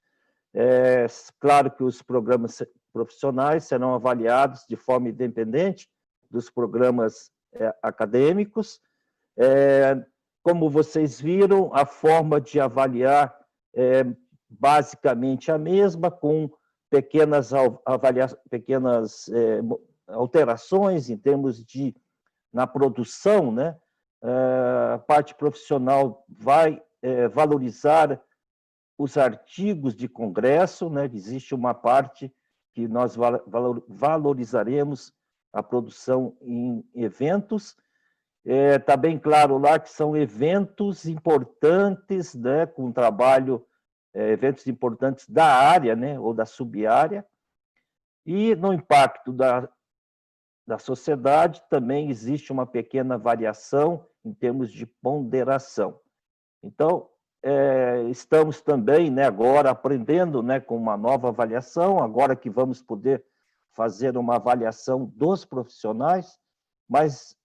Claro que os programas profissionais serão avaliados de forma independente dos programas acadêmicos. Como vocês viram, a forma de avaliar é basicamente a mesma, com pequenas alterações em termos de na produção, né? A parte profissional vai valorizar os artigos de congresso, né? Existe uma parte que nós valorizaremos a produção em eventos. Está bem claro lá que são eventos importantes, né? Com trabalho, eventos importantes da área, né? Ou da sub-área. E no impacto da sociedade também existe uma pequena variação em termos de ponderação. Então, estamos também, né, agora aprendendo, né, com uma nova avaliação, agora que vamos poder fazer uma avaliação dos profissionais, mas,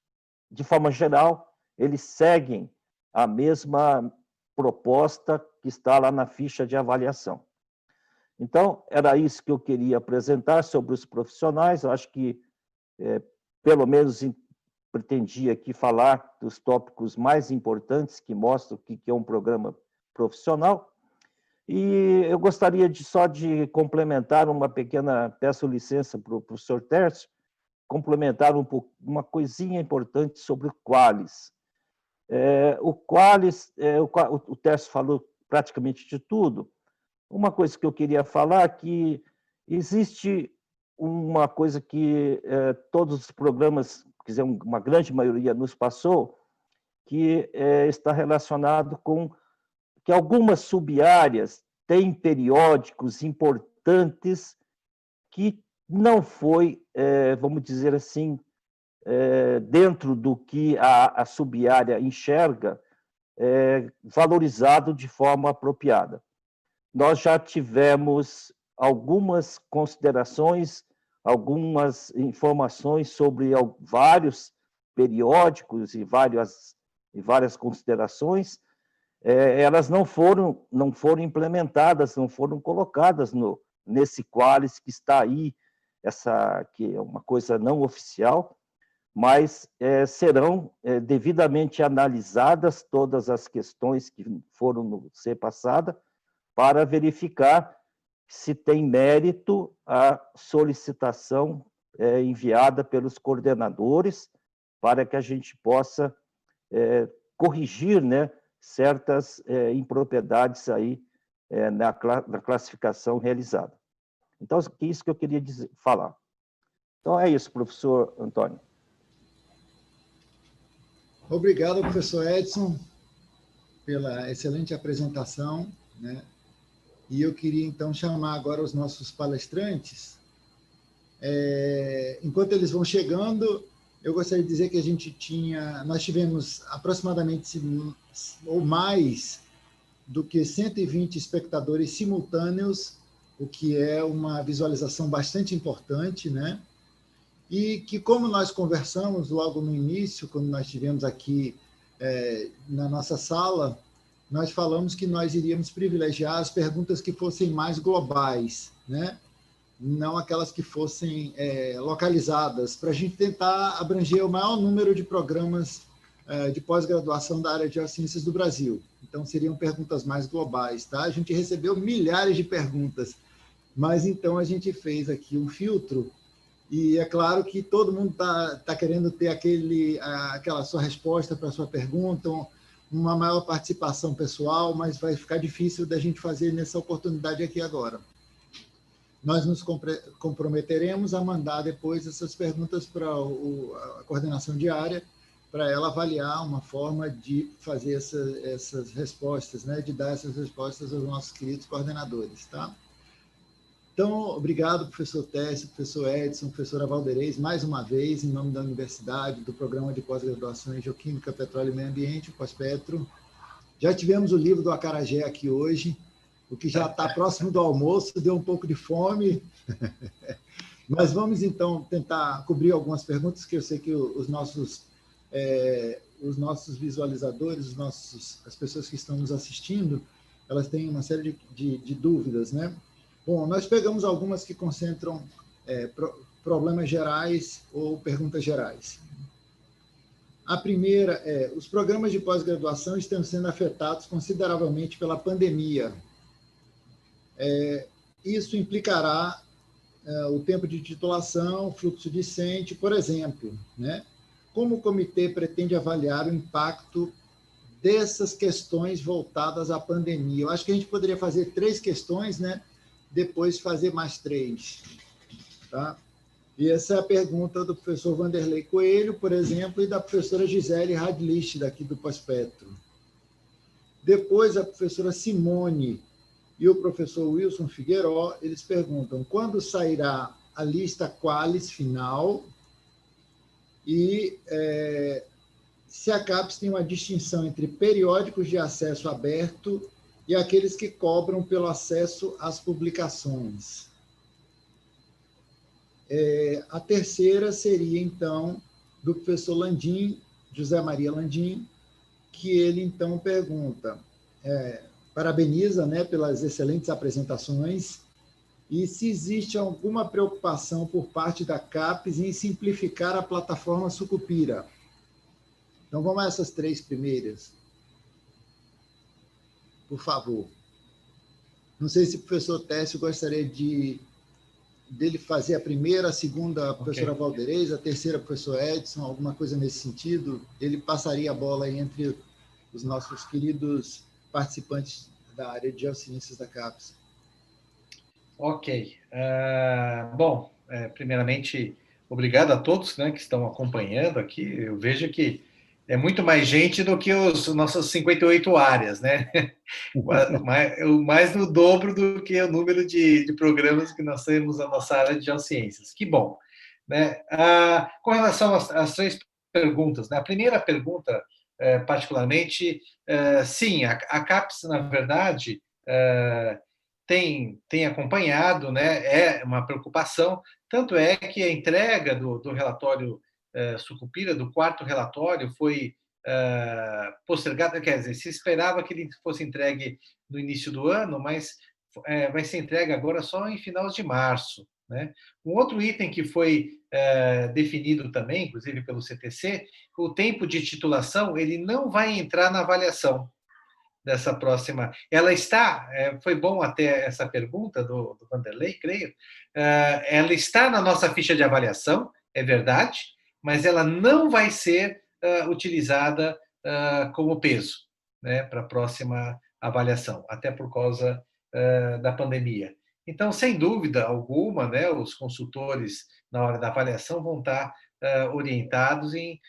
de forma geral, eles seguem a mesma proposta que está lá na ficha de avaliação. Então, era isso que eu queria apresentar sobre os profissionais. Eu acho que, pelo menos, pretendia aqui falar dos tópicos mais importantes que mostram o que é um programa profissional. E eu gostaria só de complementar peço licença para o professor Tércio, complementar uma coisinha importante sobre o Qualis. O Qualis, o Tércio falou praticamente de tudo. Uma coisa que eu queria falar é que existe uma coisa que todos os programas, quer dizer, uma grande maioria nos passou, que está relacionado com que algumas sub-áreas têm periódicos importantes que não foi, vamos dizer assim, dentro do que a sub-área enxerga, valorizado de forma apropriada. Nós já tivemos algumas considerações, algumas informações sobre vários periódicos e várias considerações. Elas não foram implementadas, não foram colocadas nesse Qualis que está aí que é uma coisa não oficial, mas serão devidamente analisadas todas as questões que foram ser passadas para verificar se tem mérito a solicitação enviada pelos coordenadores para que a gente possa corrigir, né, certas impropriedades aí na classificação realizada. Então, é isso que eu queria falar. Então, é isso, professor Antônio. Obrigado, professor Edson, pela excelente apresentação, né? E eu queria, então, chamar agora os nossos palestrantes. Enquanto eles vão chegando, eu gostaria de dizer que nós tivemos aproximadamente ou mais do que 120 espectadores simultâneos, o que é uma visualização bastante importante, né? E que, como nós conversamos logo no início, quando nós estivemos aqui na nossa sala, nós falamos que nós iríamos privilegiar as perguntas que fossem mais globais, né? Não aquelas que fossem localizadas, para a gente tentar abranger o maior número de programas de pós-graduação da área de geociências do Brasil. Então, seriam perguntas mais globais, tá? A gente recebeu milhares de perguntas, mas então a gente fez aqui um filtro. E é claro que todo mundo tá querendo ter aquela sua resposta para a sua pergunta, uma maior participação pessoal, mas vai ficar difícil da gente fazer nessa oportunidade aqui agora. Nós nos comprometeremos a mandar depois essas perguntas para a coordenação diária, para ela avaliar uma forma de fazer essas respostas, né, de dar essas respostas aos nossos queridos coordenadores, tá? Então, obrigado, professor Técio, professor Edson, professora Valderez, mais uma vez, em nome da Universidade, do Programa de Pós-Graduação em Geoquímica, Petróleo e Meio Ambiente, o Pós-Petro. Já tivemos o livro do acarajé aqui hoje, o que já está próximo do almoço, deu um pouco de fome. Mas vamos, então, tentar cobrir algumas perguntas, que eu sei que os nossos visualizadores, as pessoas que estão nos assistindo, elas têm uma série de dúvidas, né? Bom, nós pegamos algumas que concentram problemas gerais ou perguntas gerais. A primeira é: os programas de pós-graduação estão sendo afetados consideravelmente pela pandemia. Isso implicará o tempo de titulação, fluxo discente, por exemplo, né? Como o comitê pretende avaliar o impacto dessas questões voltadas à pandemia? Eu acho que a gente poderia fazer 3 questões, né? Depois fazer mais 3, tá? E essa é a pergunta do professor Vanderlei Coelho, por exemplo, e da professora Gisele Radlich, daqui do Pós-Petro. Depois, a professora Simone e o professor Wilson Figueiró, eles perguntam: quando sairá a lista qualis final e se a CAPES tem uma distinção entre periódicos de acesso aberto e aqueles que cobram pelo acesso às publicações. A terceira seria, então, do professor Landim, José Maria Landim, que ele, então, pergunta, parabeniza, né, pelas excelentes apresentações, e se existe alguma preocupação por parte da CAPES em simplificar a plataforma Sucupira. Então, vamos a essas 3 primeiras. Por favor. Não sei se o professor Técio gostaria dele fazer a primeira, a segunda, a professora Valderez, a terceira, a professor Edson, alguma coisa nesse sentido. Ele passaria a bola aí entre os nossos queridos participantes da área de geociências da CAPES. Ok. Bom, primeiramente, obrigado a todos, né, que estão acompanhando aqui. Eu vejo que é muito mais gente do que os nossas 58 áreas, né? Mais do dobro do que o número de programas que nós temos na nossa área de geociências. Que bom, né? Com relação às 3 perguntas, né? A primeira pergunta, particularmente, sim, a CAPES, na verdade, tem acompanhado, né? É uma preocupação, tanto é que a entrega do relatório Sucupira, do 4º relatório, foi postergada, quer dizer, se esperava que ele fosse entregue no início do ano, mas vai ser entregue agora só em final de março, né? Um outro item que foi definido também, inclusive pelo CTC, o tempo de titulação ele não vai entrar na avaliação dessa próxima. Ela está, foi bom até essa pergunta do Vanderlei, creio, ela está na nossa ficha de avaliação, é verdade, mas ela não vai ser utilizada como peso, né, para a próxima avaliação, até por causa da pandemia. Então, sem dúvida alguma, né, os consultores, na hora da avaliação, vão estar orientados em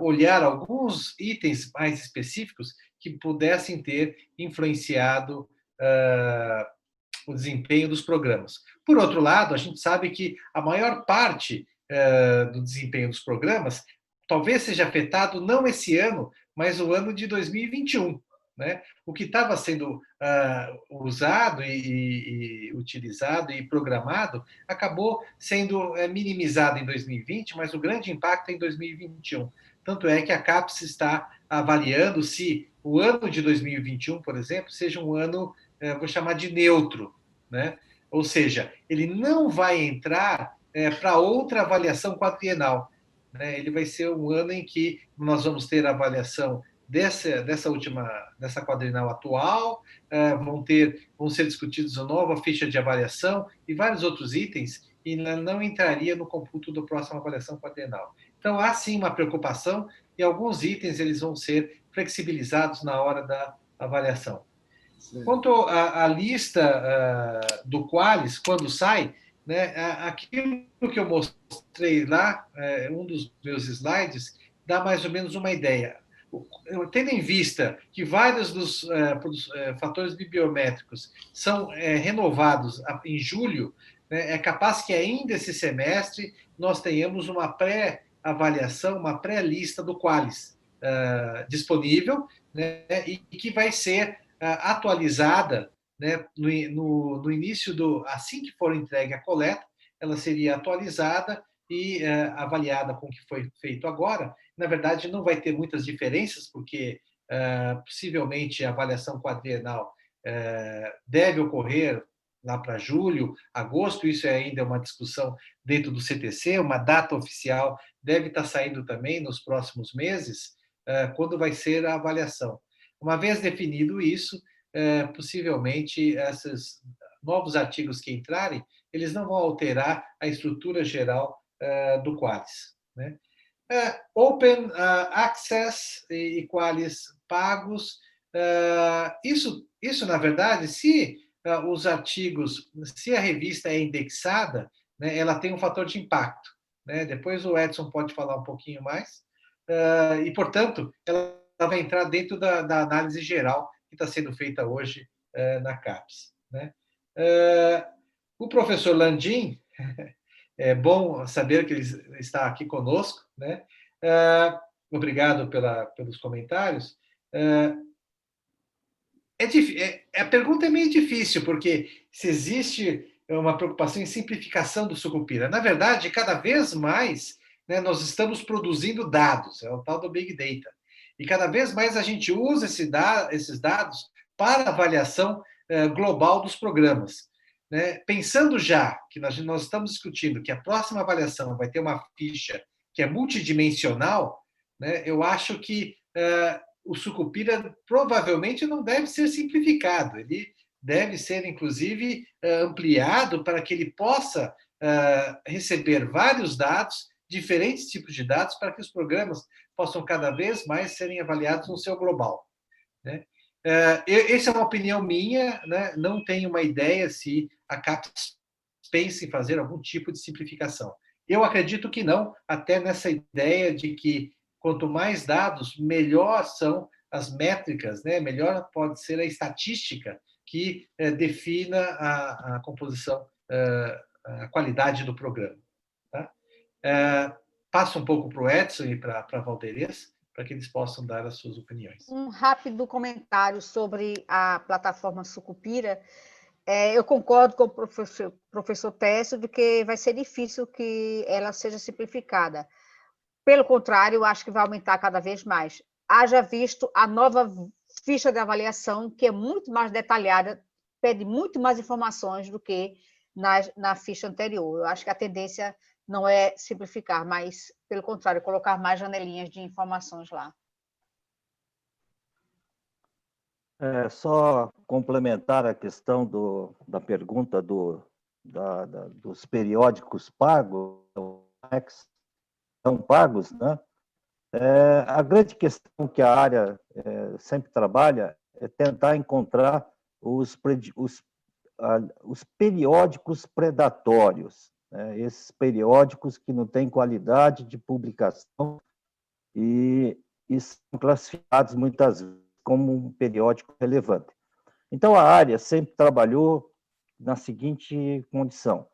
olhar alguns itens mais específicos que pudessem ter influenciado o desempenho dos programas. Por outro lado, a gente sabe que a maior parte do desempenho dos programas talvez seja afetado não esse ano, mas o ano de 2021. Né? O que estava sendo usado e utilizado e programado acabou sendo minimizado em 2020, mas o grande impacto é em 2021. Tanto é que a CAPES está avaliando se o ano de 2021, por exemplo, seja um ano, vou chamar de neutro, né? Ou seja, ele não vai entrar para outra avaliação quadrienal. Né? Ele vai ser um ano em que nós vamos ter a avaliação dessa quadrienal atual, vão ser discutidos a nova ficha de avaliação e vários outros itens, e não entraria no computo da próxima avaliação quadrienal. Então, há sim uma preocupação, e alguns itens eles vão ser flexibilizados na hora da avaliação. Sim. Quanto à lista do Qualis, quando sai, né, aquilo que eu mostrei lá, um dos meus slides, dá mais ou menos uma ideia. Tendo em vista que vários dos fatores biométricos são renovados em julho, né, é capaz que ainda esse semestre nós tenhamos uma pré-avaliação, uma pré-lista do Qualis disponível, né, e que vai ser atualizada, né, no início assim que for entregue a coleta, ela seria atualizada e avaliada com o que foi feito agora. Na verdade, não vai ter muitas diferenças, porque possivelmente a avaliação quadrienal deve ocorrer lá para julho, agosto, isso ainda é uma discussão dentro do CTC, uma data oficial deve estar saindo também nos próximos meses, quando vai ser a avaliação. Uma vez definido isso, possivelmente esses novos artigos que entrarem, eles não vão alterar a estrutura geral do Qualis. Né? Open Access e Qualis pagos, isso, na verdade, se os artigos, se a revista é indexada, né, ela tem um fator de impacto. Né? Depois o Edson pode falar um pouquinho mais. E, portanto, ela vai entrar dentro da análise geral que está sendo feita hoje na CAPES. Né? O professor Landim, é bom saber que ele está aqui conosco, né? Obrigado pelos comentários. A pergunta é meio difícil, porque se existe uma preocupação em simplificação do Sucupira. Na verdade, cada vez mais, né, nós estamos produzindo dados, é o tal do Big Data. E cada vez mais a gente usa esses dados para avaliação global dos programas. Né? Pensando já que nós estamos discutindo que a próxima avaliação vai ter uma ficha que é multidimensional, né, eu acho que o Sucupira provavelmente não deve ser simplificado, ele deve ser, inclusive, ampliado para que ele possa receber vários dados, diferentes tipos de dados, para que os programas possam cada vez mais serem avaliados no seu global. Né? Essa é uma opinião minha, né? Não tenho uma ideia se a CAPES pensa em fazer algum tipo de simplificação. Eu acredito que não, até nessa ideia de que quanto mais dados, melhor são as métricas, né? Melhor pode ser a estatística que defina a composição, a qualidade do programa. Tá? Passo um pouco para o Edson e para a Valderez, para que eles possam dar as suas opiniões. Um rápido comentário sobre a plataforma Sucupira. Eu concordo com o professor Técio de que vai ser difícil que ela seja simplificada. Pelo contrário, eu acho que vai aumentar cada vez mais. Haja visto a nova ficha de avaliação, que é muito mais detalhada, pede muito mais informações do que na ficha anterior. Eu acho que a tendência não é simplificar, mas, pelo contrário, colocar mais janelinhas de informações lá. Só complementar a questão da pergunta dos periódicos pagos, são pagos, né? A grande questão que a área sempre trabalha é tentar encontrar os periódicos predatórios, né? Esses periódicos que não têm qualidade de publicação e são classificados muitas vezes como um periódico relevante. Então, a área sempre trabalhou na seguinte condição: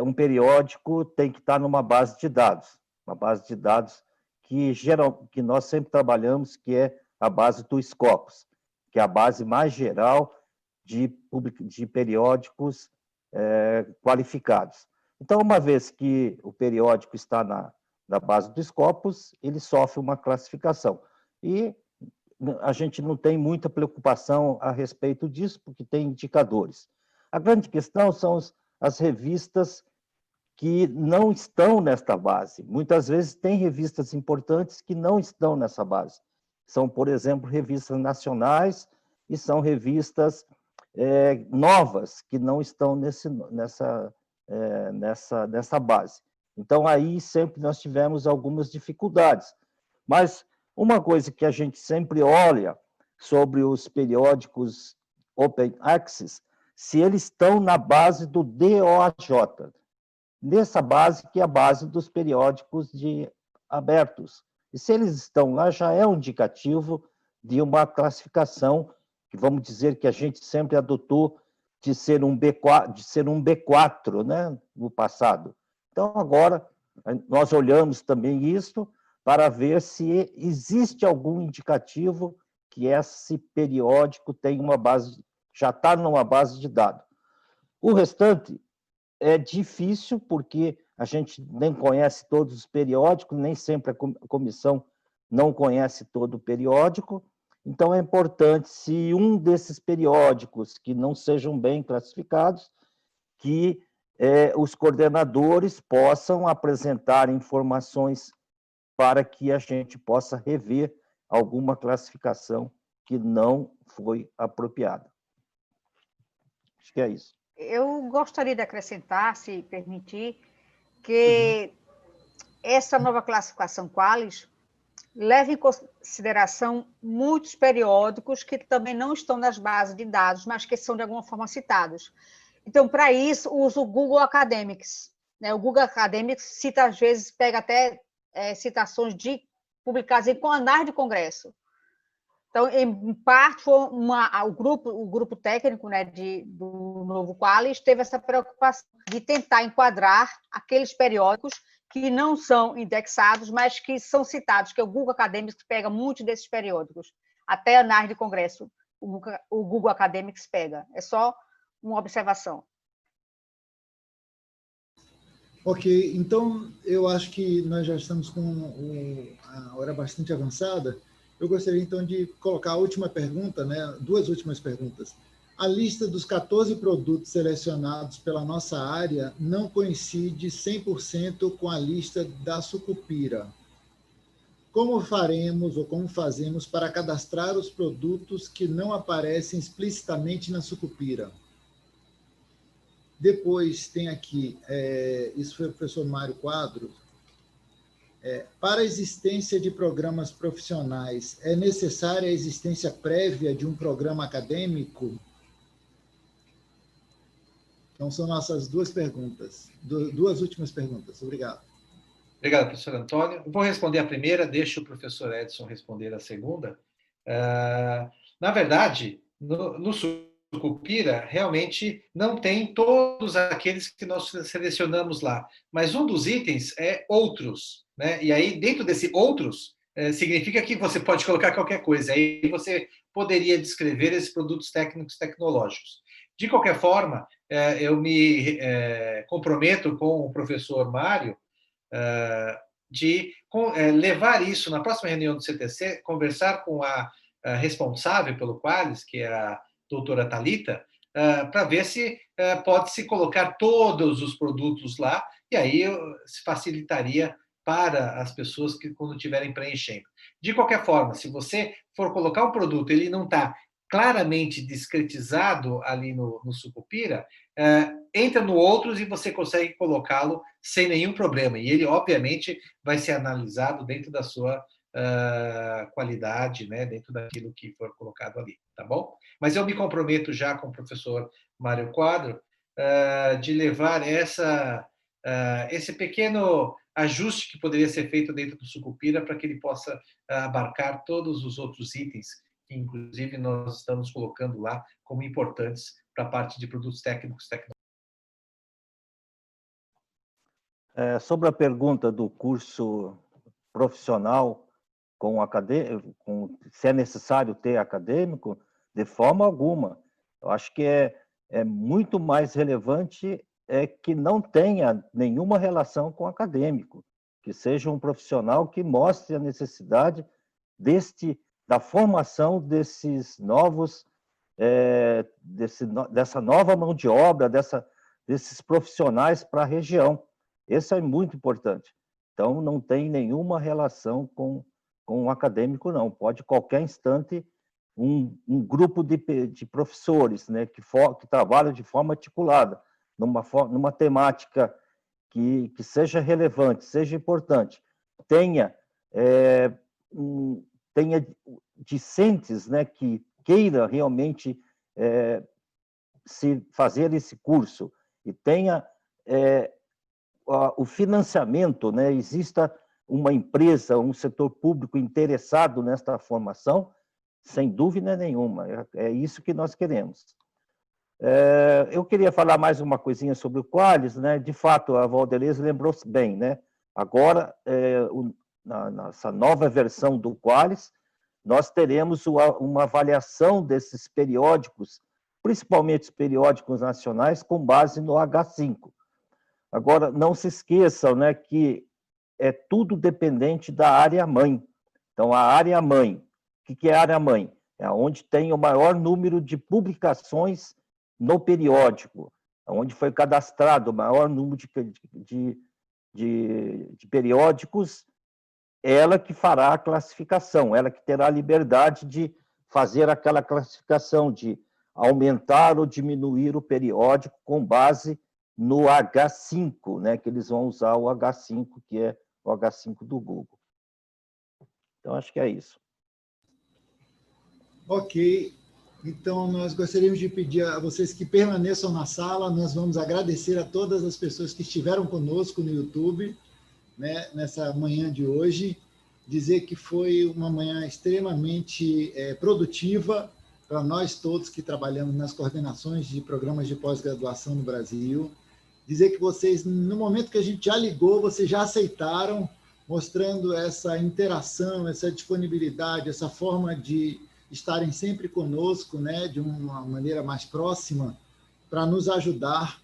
um periódico tem que estar numa base de dados, uma base de dados que nós sempre trabalhamos, que é a base do Scopus, que é a base mais geral de periódicos qualificados. Então, uma vez que o periódico está na base do Scopus, ele sofre uma classificação. E a gente não tem muita preocupação a respeito disso, porque tem indicadores. A grande questão são as revistas que não estão nesta base. Muitas vezes tem revistas importantes que não estão nessa base. São, por exemplo, revistas nacionais e são revistas novas que não estão nessa base. Então, aí sempre nós tivemos algumas dificuldades. Mas uma coisa que a gente sempre olha sobre os periódicos Open Access, se eles estão na base do DOAJ, nessa base que é a base dos periódicos abertos. E se eles estão lá, já é um indicativo de uma classificação, que vamos dizer que a gente sempre adotou de ser um B4, né, no passado. Então, agora, nós olhamos também isso para ver se existe algum indicativo que esse periódico tem uma base, já está numa base de dados. O restante é difícil, porque a gente nem conhece todos os periódicos, nem sempre a comissão não conhece todo o periódico. Então, é importante, se um desses periódicos que não sejam bem classificados, que os coordenadores possam apresentar informações para que a gente possa rever alguma classificação que não foi apropriada. Acho que é isso. Eu gostaria de acrescentar, se permitir, que essa nova classificação Qualis leva em consideração muitos periódicos que também não estão nas bases de dados, mas que são de alguma forma citados. Então, para isso, uso o Google Academics. Né? O Google Academics cita, às vezes, pega até citações publicadas em anais de congresso. Então, em parte, foi o grupo técnico, né, do novo Qualis teve essa preocupação de tentar enquadrar aqueles periódicos que não são indexados, mas que são citados, que é o Google Academics pega muitos desses periódicos. Até anais de congresso, o Google Academics pega. É só uma observação. Ok, então eu acho que nós já estamos com a hora bastante avançada. Eu gostaria, então, de colocar a última pergunta, né? 2 últimas perguntas. A lista dos 14 produtos selecionados pela nossa área não coincide 100% com a lista da Sucupira. Como faremos ou como fazemos para cadastrar os produtos que não aparecem explicitamente na Sucupira? Depois tem aqui, isso foi o professor Mário Quadros, para a existência de programas profissionais, é necessária a existência prévia de um programa acadêmico? Então, são nossas 2 perguntas, 2 últimas perguntas. Obrigado. Obrigado, professor Antônio. Eu vou responder a primeira, deixo o professor Edson responder a segunda. Na verdade, no Sucupira, realmente não tem todos aqueles que nós selecionamos lá, mas um dos itens é outros, né? E aí, dentro desse outros, significa que você pode colocar qualquer coisa, aí você poderia descrever esses produtos técnicos tecnológicos. De qualquer forma, eu me comprometo com o professor Mário de levar isso na próxima reunião do CTC, conversar com a responsável pelo Qualis, que é a doutora Thalita, para ver se pode-se colocar todos os produtos lá, e aí se facilitaria para as pessoas que quando estiverem preenchendo. De qualquer forma, se você for colocar um produto, ele não está claramente discretizado ali no Sucupira, entra no Outros e você consegue colocá-lo sem nenhum problema. E ele, obviamente, vai ser analisado dentro da sua qualidade, né, dentro daquilo que for colocado ali, tá bom? Mas eu me comprometo já com o professor Mário Quadro de levar esse pequeno ajuste que poderia ser feito dentro do Sucupira para que ele possa abarcar todos os outros itens que, inclusive, nós estamos colocando lá como importantes para a parte de produtos técnicos tecnológicos. Sobre a pergunta do curso profissional se é necessário ter acadêmico, de forma alguma. Eu acho que é muito mais relevante que não tenha nenhuma relação com acadêmico, que seja um profissional que mostre a necessidade da formação desses novos, dessa nova mão de obra, desses profissionais para a região. Isso é muito importante. Então, não tem nenhuma relação com um acadêmico, não. Pode, qualquer instante, um grupo de professores, né, que trabalham de forma articulada, numa temática que seja relevante, seja importante, tenha discentes, né, que queira realmente se fazer esse curso e tenha o financiamento, né, exista uma empresa, um setor público interessado nesta formação, sem dúvida nenhuma, é isso que nós queremos. Eu queria falar mais uma coisinha sobre o Qualis, né? De fato, a Valdelez lembrou bem, né? Agora, nessa nova versão do Qualis, nós teremos uma avaliação desses periódicos, principalmente os periódicos nacionais, com base no H5. Agora, não se esqueçam, né, que é tudo dependente da área-mãe. Então, a área-mãe, o que é a área-mãe? É onde tem o maior número de publicações no periódico, onde foi cadastrado o maior número de periódicos, ela que fará a classificação, ela que terá a liberdade de fazer aquela classificação, de aumentar ou diminuir o periódico com base no H5, né, que eles vão usar o H5, que é o H5 do Google. Então, acho que é isso. Ok. Então, nós gostaríamos de pedir a vocês que permaneçam na sala. Nós vamos agradecer a todas as pessoas que estiveram conosco no YouTube, né, nessa manhã de hoje. Dizer que foi uma manhã extremamente produtiva para nós todos que trabalhamos nas coordenações de programas de pós-graduação no Brasil. Dizer que vocês, no momento que a gente já ligou, vocês já aceitaram, mostrando essa interação, essa disponibilidade, essa forma de estarem sempre conosco, né, de uma maneira mais próxima, para nos ajudar,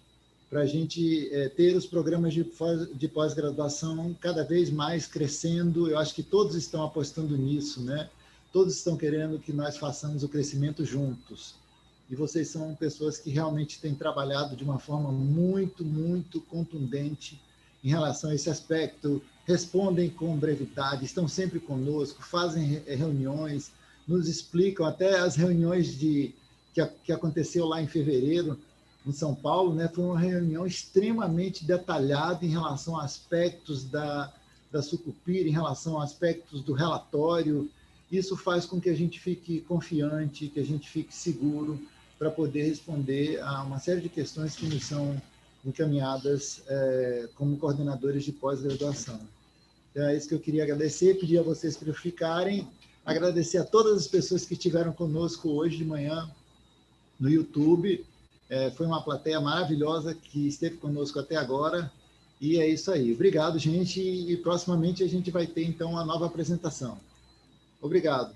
para a gente ter os programas de pós-graduação cada vez mais crescendo. Eu acho que todos estão apostando nisso, né? Todos estão querendo que nós façamos o crescimento juntos. E vocês são pessoas que realmente têm trabalhado de uma forma muito, muito contundente em relação a esse aspecto, respondem com brevidade, estão sempre conosco, fazem reuniões, nos explicam, até as reuniões que aconteceu lá em fevereiro, em São Paulo, né, foi uma reunião extremamente detalhada em relação a aspectos da Sucupira, em relação a aspectos do relatório. Isso faz com que a gente fique confiante, que a gente fique seguro para poder responder a uma série de questões que nos são encaminhadas como coordenadores de pós-graduação. Então, é isso que eu queria agradecer, pedir a vocês para ficarem, agradecer a todas as pessoas que estiveram conosco hoje de manhã no YouTube. Foi uma plateia maravilhosa que esteve conosco até agora. E é isso aí. Obrigado, gente. E proximamente a gente vai ter, então, a nova apresentação. Obrigado.